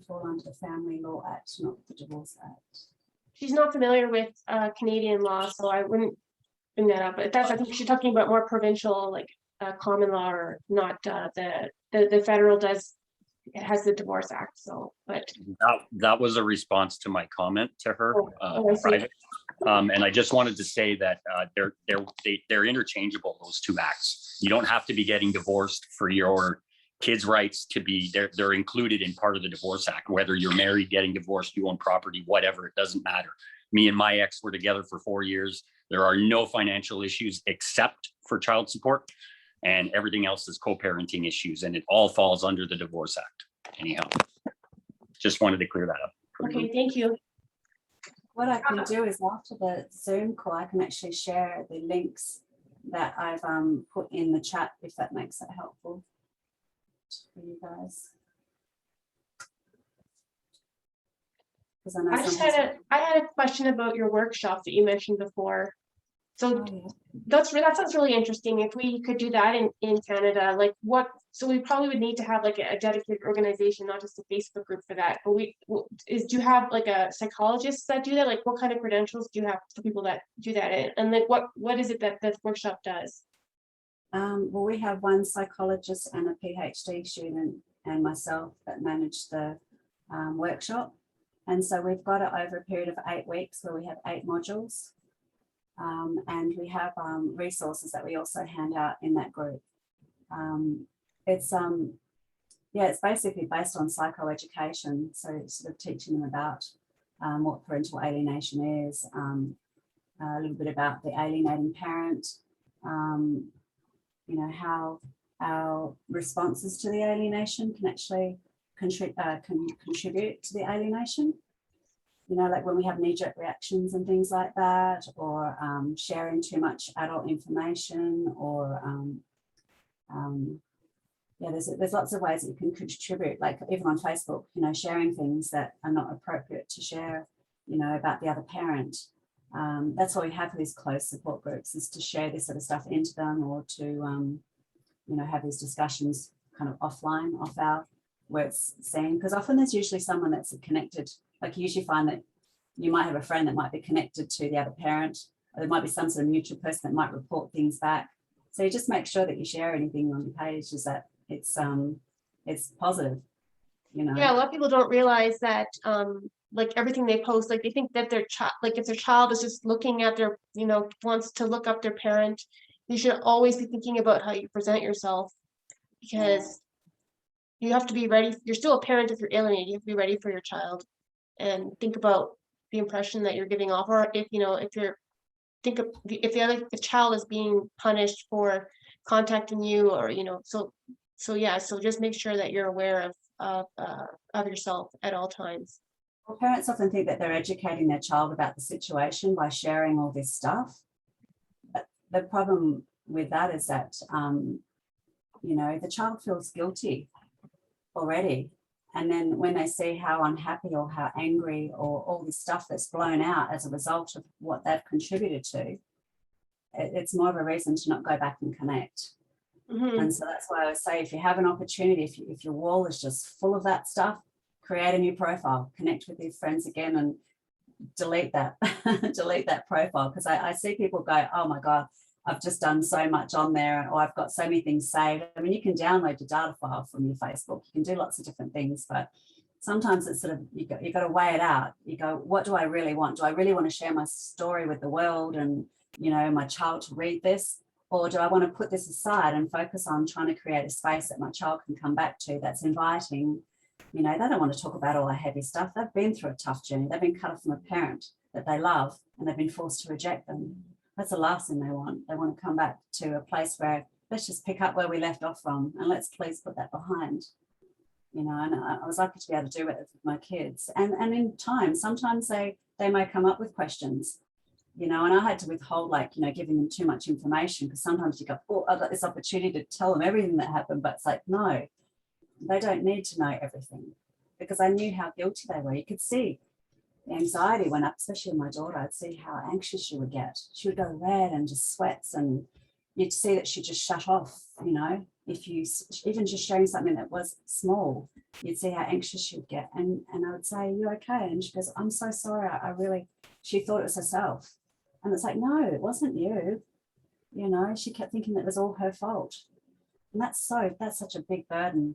fall under the Family Law Act, not the Divorce Act. She's not familiar with Canadian law, so I wouldn't bring that up. But that's, I think she's talking about more provincial, like common law, or not the federal has the Divorce Act. So, but that was a response to my comment to her. I see. Private. And I just wanted to say that they're interchangeable, those two acts. You don't have to be getting divorced for your kids' rights to be, they're included in part of the Divorce Act, whether you're married, getting divorced, you own property, whatever, it doesn't matter. Me and my ex were together for 4 years. There are no financial issues except for child support, and everything else is co-parenting issues, and it all falls under the Divorce Act. Anyhow, just wanted to clear that up. Okay, thank you. What I can do is after the Zoom call, I can actually share the links that I've put in the chat, if that makes it helpful for you guys. Because I know I had a question about your workshop that you mentioned before. So oh, yeah. that sounds really interesting. If we could do that in Canada, like what? So we probably would need to have like a dedicated organization, not just a Facebook group for that. But do you have like a psychologist that do that? Like what kind of credentials do you have for people that do that? And like what is it that the workshop does? Well, we have one psychologist and a PhD student and myself that manage the workshop. And so we've got it over a period of 8 weeks where we have 8 modules. And we have resources that we also hand out in that group. It's basically based on psychoeducation. So it's sort of teaching them about what parental alienation is, a little bit about the alienating parent, you know, how our responses to the alienation can actually contribute to the alienation. You know, like when we have knee-jerk reactions and things like that, or sharing too much adult information, or yeah, there's lots of ways that you can contribute, like even on Facebook, you know, sharing things that are not appropriate to share, you know, about the other parent. That's why we have these close support groups, is to share this sort of stuff into them, or to, you know, have these discussions kind of offline, off our where it's seen, because often there's usually someone that's connected. Like you usually find that you might have a friend that might be connected to the other parent, or there might be some sort of mutual person that might report things back. So you just make sure that you share anything on your page is that it's positive, you know. Yeah, a lot of people don't realize that like everything they post, like they think that their child, like if their child is just looking at their, you know, wants to look up their parent, you should always be thinking about how you present yourself, because you have to be ready. You're still a parent if you're alienated. You have to be ready for your child and think about the impression that you're giving off. Or if, you know, if you're if the child is being punished for contacting you, or, you know, so yeah, so just make sure that you're aware of yourself at all times. Well, parents often think that they're educating their child about the situation by sharing all this stuff. But the problem with that is that, you know, the child feels guilty already. And then when they see how unhappy or how angry or all this stuff that's blown out as a result of what they've contributed to, it's more of a reason to not go back and connect. Mm-hmm. And so that's why I would say, if you have an opportunity, if your wall is just full of that stuff, create a new profile, connect with your friends again, and delete that, delete that profile. Because I see people go, oh my God, I've just done so much on there, or I've got so many things saved. I mean, you can download your data file from your Facebook. You can do lots of different things, but sometimes it's sort of, you've got to weigh it out. You go, what do I really want? Do I really want to share my story with the world and, you know, my child to read this? Or do I want to put this aside and focus on trying to create a space that my child can come back to that's inviting, You know, they don't want to talk about all that heavy stuff. They've been through a tough journey. They've been cut off from a parent that they love, and they've been forced to reject them. That's the last thing they want. They want to come back to a place where let's just pick up where we left off from, and let's please put that behind. You know, and I was lucky to be able to do it with my kids. And in time, sometimes they may come up with questions, you know, and I had to withhold, like, you know, giving them too much information, because sometimes you go, oh, I've got this opportunity to tell them everything that happened, but it's like, no, they don't need to know everything, because I knew how guilty they were. You could see the anxiety went up, especially in my daughter. I'd see how anxious she would get. She would go red and just sweats, and you'd see that she just shut off, you know. If you even just sharing something that was small, you'd see how anxious she would get. And I would say, you okay? And she goes, I'm so sorry. I really, she thought it was herself. And it's like, no, it wasn't you. You know, she kept thinking that it was all her fault. And that's such a big burden,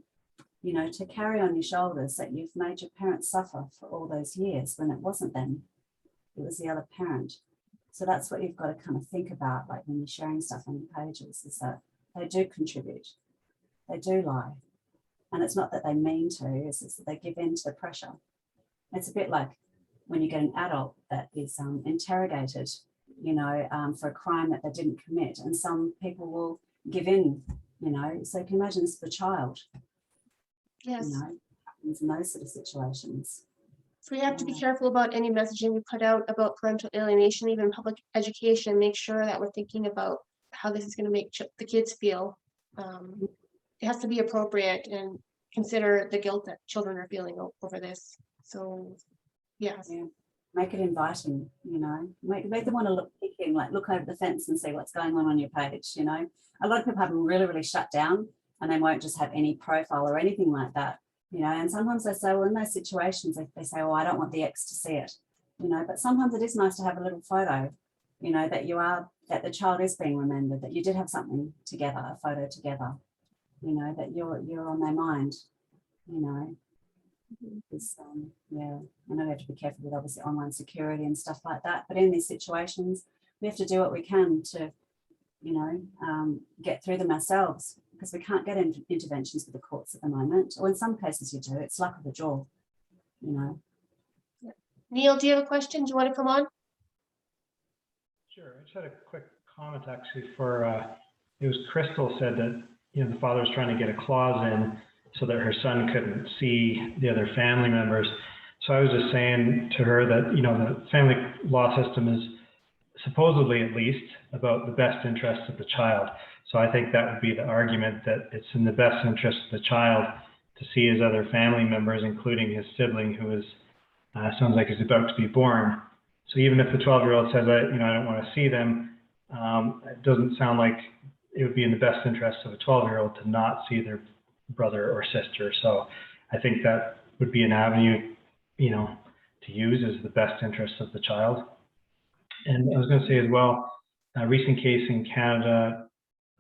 you know, to carry on your shoulders, that you've made your parents suffer for all those years when it wasn't them, it was the other parent. So that's what you've got to kind of think about, like when you're sharing stuff on your pages, is that they do contribute, they do lie. And it's not that they mean to, it's that they give in to the pressure. It's a bit like when you get an adult that is interrogated, you know, for a crime that they didn't commit, and some people will give in, you know. So you can imagine this for the child. Yes. You know, happens in those sort of situations. So we have to be careful about any messaging we put out about parental alienation, even public education. Make sure that we're thinking about how this is going to make the kids feel. It has to be appropriate and consider the guilt that children are feeling over this. So, yes. Yeah. Make it inviting, you know. Make them want to look peeking, like look over the fence and see what's going on your page, you know. A lot of people have them really, really shut down, and they won't just have any profile or anything like that, you know. And sometimes they say, well, in those situations, they say, oh, I don't want the ex to see it, you know. But sometimes it is nice to have a little photo, you know, that the child is being remembered, that you did have something together, a photo together, you know, that you're on their mind, you know. It's, yeah, I know we have to be careful with obviously online security and stuff like that, but in these situations we have to do what we can to, you know, get through them ourselves, because we can't get interventions with the courts at the moment, or in some cases you do. It's luck of the draw, you know. Yeah. Neil, do you have a question? Do you want to come on? Sure. I just had a quick comment actually for, it was Crystal said that, you know, the father was trying to get a clause in so that her son couldn't see the other family members. So I was just saying to her that, you know, the family law system is supposedly, at least, about the best interests of the child. So I think that would be the argument, that it's in the best interest of the child to see his other family members, including his sibling, who is, sounds like is about to be born. So even if the 12-year-old says, you know, I don't want to see them, it doesn't sound like it would be in the best interest of a 12-year-old to not see their brother or sister. So I think that would be an avenue, you know, to use, as the best interest of the child. And I was going to say as well, a recent case in Canada,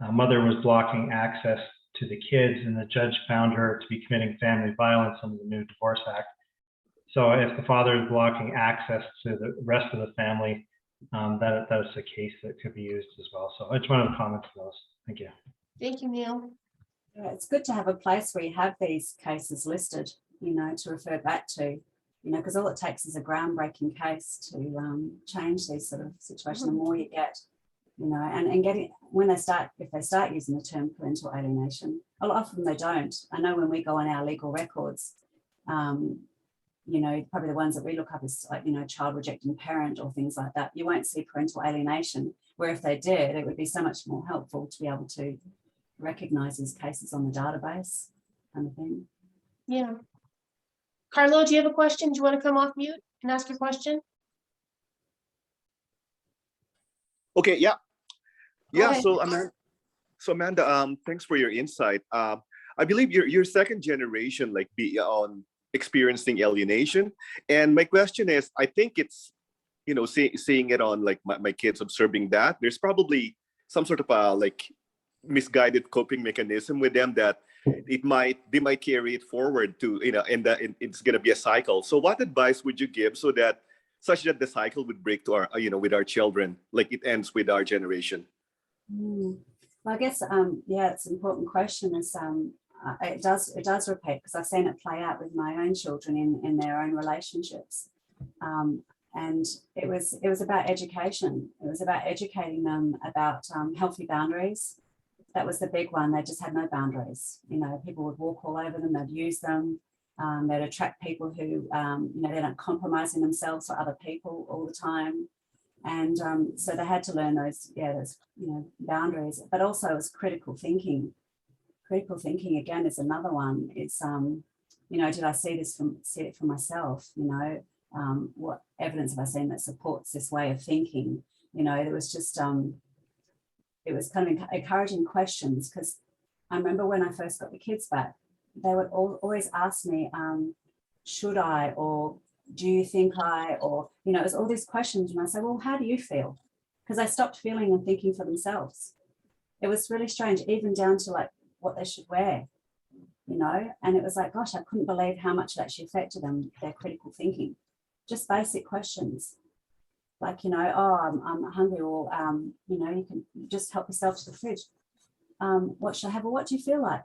a mother was blocking access to the kids, and the judge found her to be committing family violence under the new Divorce Act. So if the father is blocking access to the rest of the family, that is a case that could be used as well. So I just wanted to comment on those. Thank you. Thank you, Neil. Yeah, it's good to have a place where you have these cases listed, you know, to refer back to, you know, because all it takes is a groundbreaking case to change these sort of situations. The more you get, you know, and getting, when they start, if they start using the term parental alienation, a lot of them they don't. I know when we go on our legal records, you know, probably the ones that we look up is like, you know, child rejecting parent or things like that. You won't see parental alienation, where if they did, it would be so much more helpful to be able to recognize these cases on the database kind of thing. Yeah. Carlo, do you have a question? Do you want to come off mute and ask your question? Okay, yeah. Yeah, Okay. so Amanda, thanks for your insight. I believe you're second generation, like on experiencing alienation. And my question is, I think it's, you know, seeing it on like my kids observing that, there's probably some sort of a like misguided coping mechanism with them that they might carry it forward to, you know, and it's going to be a cycle. So what advice would you give so that such that the cycle would break to our, you know, with our children, like it ends with our generation? Well, I guess, yeah, it's an important question. Is it does repeat, because I've seen it play out with my own children in their own relationships. And it was about education. It was about educating them about healthy boundaries. That was the big one. They just had no boundaries. You know, people would walk all over them, they'd use them. They'd attract people who, you know, they're not compromising themselves for other people all the time. And so they had to learn those, those, you know, boundaries, but also it was critical thinking. Critical thinking, again, is another one. It's, you know, did I see it for myself? You know, what evidence have I seen that supports this way of thinking? You know, there was just, it was kind of encouraging questions, because I remember when I first got the kids back, they would always ask me, should I, or do you think I, or, you know, it was all these questions. And I said, well, how do you feel? Because they stopped feeling and thinking for themselves. It was really strange, even down to like what they should wear, you know, and it was like, gosh, I couldn't believe how much it actually affected them, their critical thinking. Just basic questions. Like, you know, oh, I'm hungry, or, you know, you can just help yourself to the fridge. What should I have? Or what do you feel like?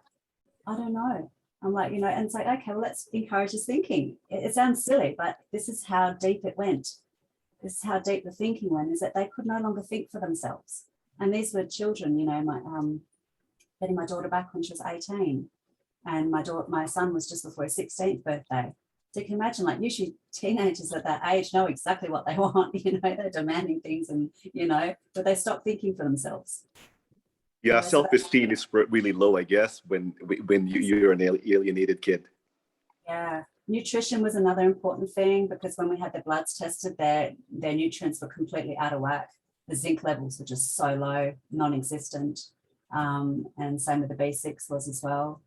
I don't know. I'm like, you know, and it's like, okay, well, let's encourage this thinking. It sounds silly, but this is how deep it went. This is how deep the thinking went, is that they could no longer think for themselves. And these were children, you know, getting my daughter back when she was 18. And my son was just before his 16th birthday. So you can imagine, like, usually teenagers at that age know exactly what they want, you know, they're demanding things, and, you know, but they stop thinking for themselves. Yeah, Yeah, so self-esteem is really low, I guess, when you're an alienated kid. Yeah, nutrition was another important thing, because when we had their bloods tested, their nutrients were completely out of whack. The zinc levels were just so low, non-existent, and same with the B6 was as well.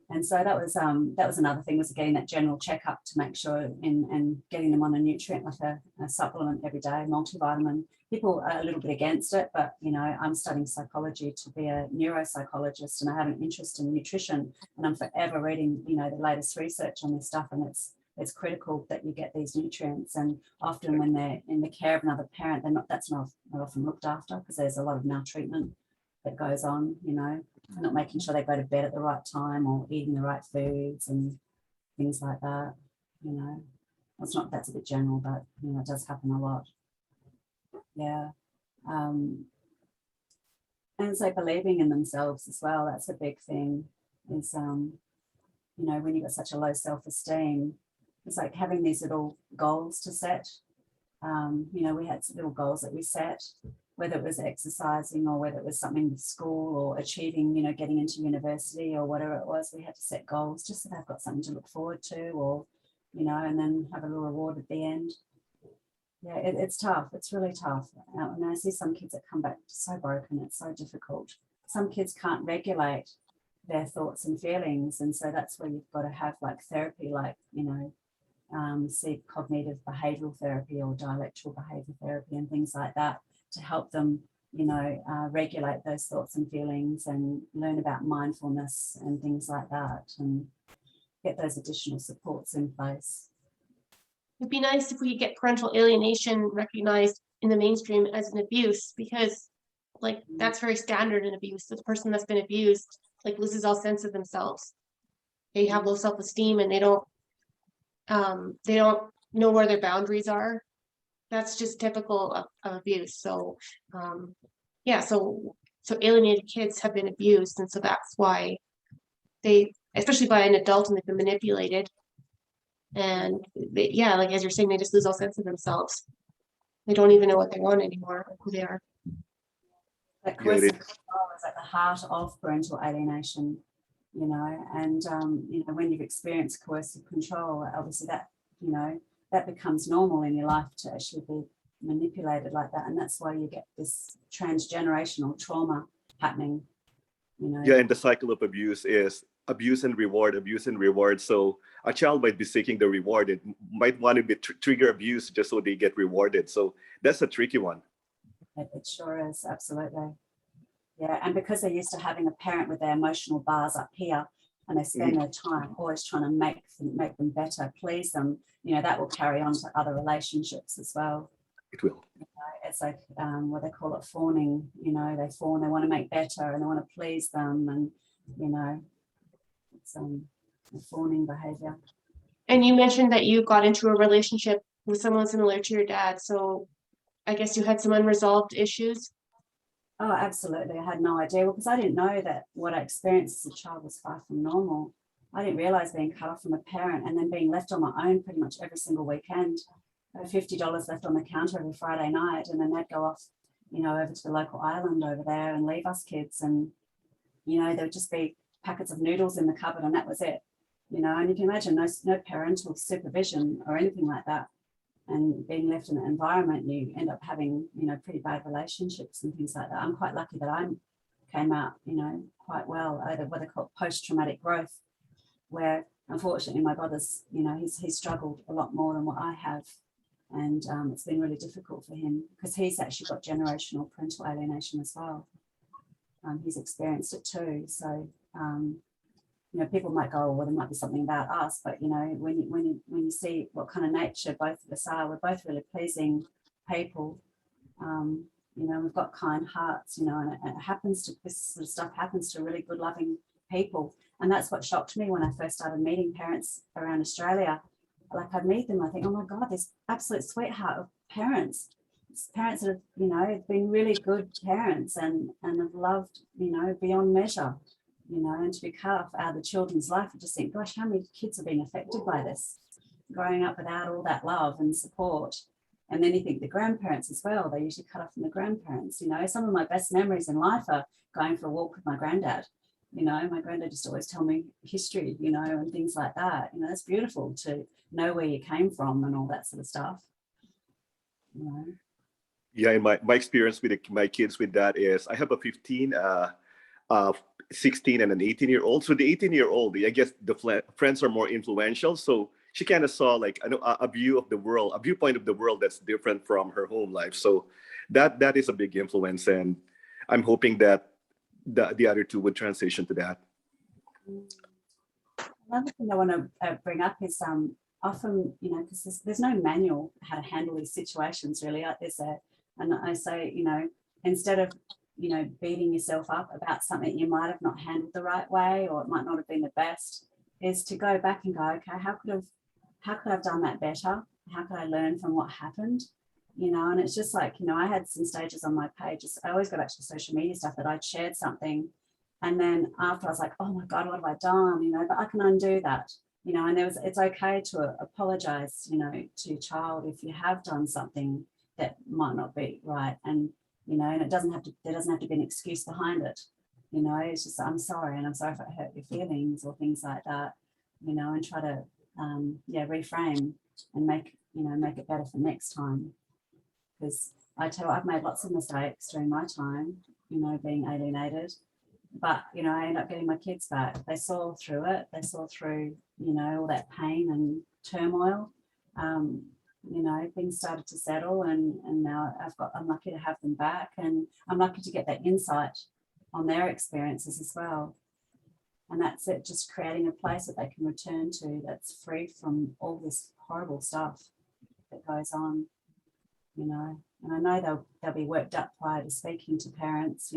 And so that was another thing, was getting that general checkup to make sure, and getting them on a nutrient, like a supplement every day, multivitamin. People are a little bit against it, but, you know, I'm studying psychology to be a neuropsychologist, and I have an interest in nutrition, and I'm forever reading, you know, the latest research on this stuff, and it's critical that you get these nutrients. And often when they're in the care of another parent, that's not often looked after, because there's a lot of maltreatment that goes on, you know, not making sure they go to bed at the right time, or eating the right foods and things like that, you know. That's a bit general, but, you know, it does happen a lot. Yeah. And so believing in themselves as well, that's a big thing, is, you know, when you've got such a low self-esteem, it's like having these little goals to set. You know, we had some little goals that we set, whether it was exercising, or whether it was something with school, or achieving, you know, getting into university, or whatever it was. We had to set goals just so they've got something to look forward to, or, you know, and then have a little reward at the end. Yeah, it's tough. It's really tough. And I see some kids that come back so broken. It's so difficult. Some kids can't regulate their thoughts and feelings. And so that's where you've got to have like therapy, like, you know, see cognitive behavioral therapy, or dialectical behavior therapy, and things like that, to help them, you know, regulate those thoughts and feelings, and learn about mindfulness and things like that, and get those additional supports in place. It'd be nice if we could get parental alienation recognized in the mainstream as an abuse, because like that's very standard in abuse. The person that's been abused like loses all sense of themselves. They have low self-esteem, and they don't know where their boundaries are. That's just typical of abuse. So yeah, so alienated kids have been abused, and so that's why they, especially by an adult, and they've been manipulated. And they, yeah, like as you're saying, they just lose all sense of themselves. They don't even know what they want anymore, or who they are. That coercive control is at the heart of parental alienation, you know, and you know, when you've experienced coercive control, obviously that, you know, that becomes normal in your life, to actually be manipulated like that. And that's why you get this transgenerational trauma happening, you know. Yeah, and the cycle of abuse is abuse and reward, abuse and reward. So a child might be seeking the reward. It might want to be trigger abuse just so they get rewarded. So that's a tricky one. It sure is, absolutely. Yeah, and because they're used to having a parent with their emotional bars up here, and they spend their time always trying to make them better, please them, you know, that will carry on to other relationships as well. It will. You know, it's like what they call it, fawning. You know, they fawn, they want to make better, and they want to please them, and, you know, fawning behavior. And you mentioned that you got into a relationship with someone similar to your dad. So I guess you had some unresolved issues. Oh, absolutely. I had no idea. Well, because I didn't know that what I experienced as a child was far from normal. I didn't realize being cut off from a parent and then being left on my own pretty much every single weekend. I had $50 left on the counter every Friday night, and then they'd go off, over to the local island over there and leave us kids. And, there would just be packets of noodles in the cupboard, and that was it. And you can imagine no parental supervision or anything like that. And being left in that environment, you end up having, pretty bad relationships and things like that. I'm quite lucky that I came out, quite well, out of what they call post-traumatic growth, where unfortunately my brother's, he's struggled a lot more than what I have. And it's been really difficult for him because he's actually got generational parental alienation as well. He's experienced it too. So, people might go, well, there might be something about us, but when you see what kind of nature both of us are, we're both really pleasing people. We've got kind hearts, and it happens to, this sort of stuff happens to really good, loving people. And that's what shocked me when I first started meeting parents around Australia. Like I'd meet them, I think, oh my God, this absolute sweetheart of parents. It's parents that have, been really good parents and have loved, beyond measure. And to be cut off out of the children's life, I just think, gosh, how many kids are being affected by this, growing up without all that love and support. And then you think the grandparents as well, they usually cut off from the grandparents. Some of my best memories in life are going for a walk with my granddad. My granddad just always tell me history, and things like that. It's beautiful to know where you came from and all that sort of stuff. Yeah, and my experience with my kids with that is I have a 15, 16 and an 18-year-old. So the 18-year-old, I guess the friends are more influential. So she kind of saw like a view of the world, a viewpoint of the world that's different from her home life. So that is a big influence. And I'm hoping that the other two would transition to that. Another thing I want to bring up is often, because there's no manual how to handle these situations really. And I say, instead of beating yourself up about something you might have not handled the right way, or it might not have been the best, is to go back and go, okay, how could I have done that better? How could I learn from what happened? And it's just like, I had some stages on my page. I always go back to the social media stuff that I'd shared something. And then after I was like, oh my God, what have I done? But I can undo that, and it's okay to apologize, to your child if you have done something that might not be right. And, and there doesn't have to be an excuse behind it. It's just, I'm sorry. And I'm sorry if I hurt your feelings or things like that, and try to, reframe and make it better for next time. Because I tell you, I've made lots of mistakes during my time, being alienated, but, I ended up getting my kids back. They saw through it. They saw through, all that pain and turmoil. Things started to settle, and now I'm lucky to have them back, and I'm lucky to get that insight on their experiences as well. And that's it, just creating a place that they can return to that's free from all this horrible stuff that goes on, and I know they'll be worked up prior to speaking to parents,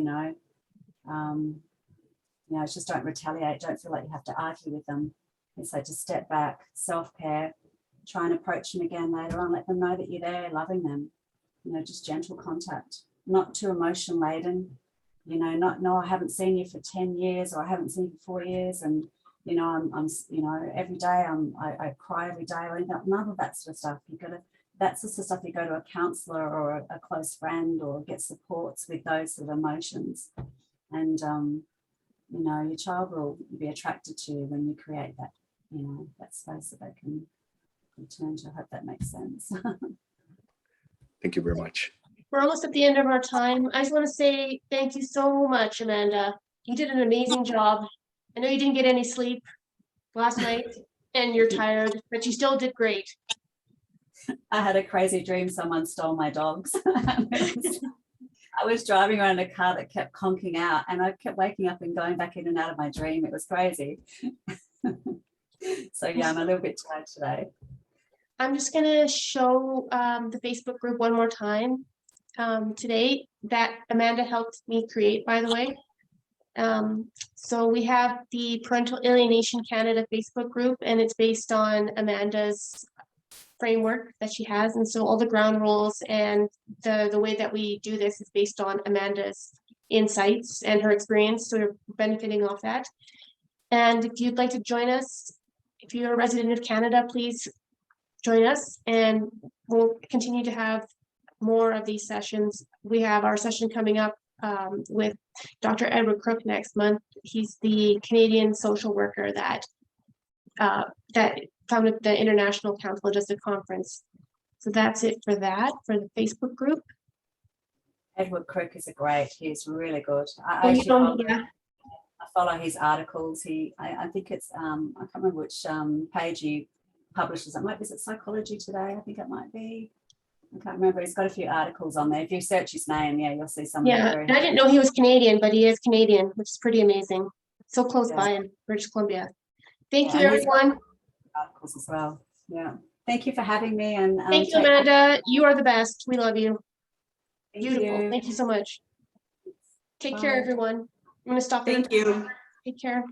it's just don't retaliate, don't feel like you have to argue with them. It's like just step back, self-care, try and approach them again later on, let them know that you're there, loving them, just gentle contact, not too emotion laden, no, I haven't seen you for 10 years or I haven't seen you for 4 years. And, I'm every day I cry every day, or none of that sort of stuff. That's the sort of stuff you go to a counselor or a close friend or get supports with those sort of emotions. And, your child will be attracted to you when you create that, that space that they can return to. I hope that makes sense. Thank you very much. We're almost at the end of our time. I just want to say thank you so much, Amanda. You did an amazing job. I know you didn't get any sleep last night and you're tired, but you still did great. I had a crazy dream. Someone stole my dogs. I was driving around a car that kept conking out, and I kept waking up and going back in and out of my dream. It was crazy. So yeah, I'm a little bit tired today. I'm just going to show the Facebook group one more time today that Amanda helped me create, by the way. So we have the Parental Alienation Canada Facebook group, and it's based on Amanda's framework that she has. And so all the ground rules and the way that we do this is based on Amanda's insights and her experience. So we're benefiting off that. And if you'd like to join us, if you're a resident of Canada, please join us, and we'll continue to have more of these sessions. We have our session coming up with Dr. Edward Crook next month. He's the Canadian social worker that founded the International Council of Justice Conference. So that's it for that, for the Facebook group. Edward Crook is he's really good. Oh, you know, yeah. I follow his articles. I think it's, I can't remember which page he publishes. Is it Psychology Today? I think it might be. I can't remember. He's got a few articles on there. If you search his name, yeah, you'll see some. Yeah, I didn't know he was Canadian, but he is Canadian, which is pretty amazing. So close by in British Columbia. Thank you, everyone. Articles as well. Yeah. Thank you for having me. And thank you, Amanda. You are the best. We love you. Beautiful. You. Thank you so much. Take care, Bye. everyone. I'm going to stop. Thank you. Take care.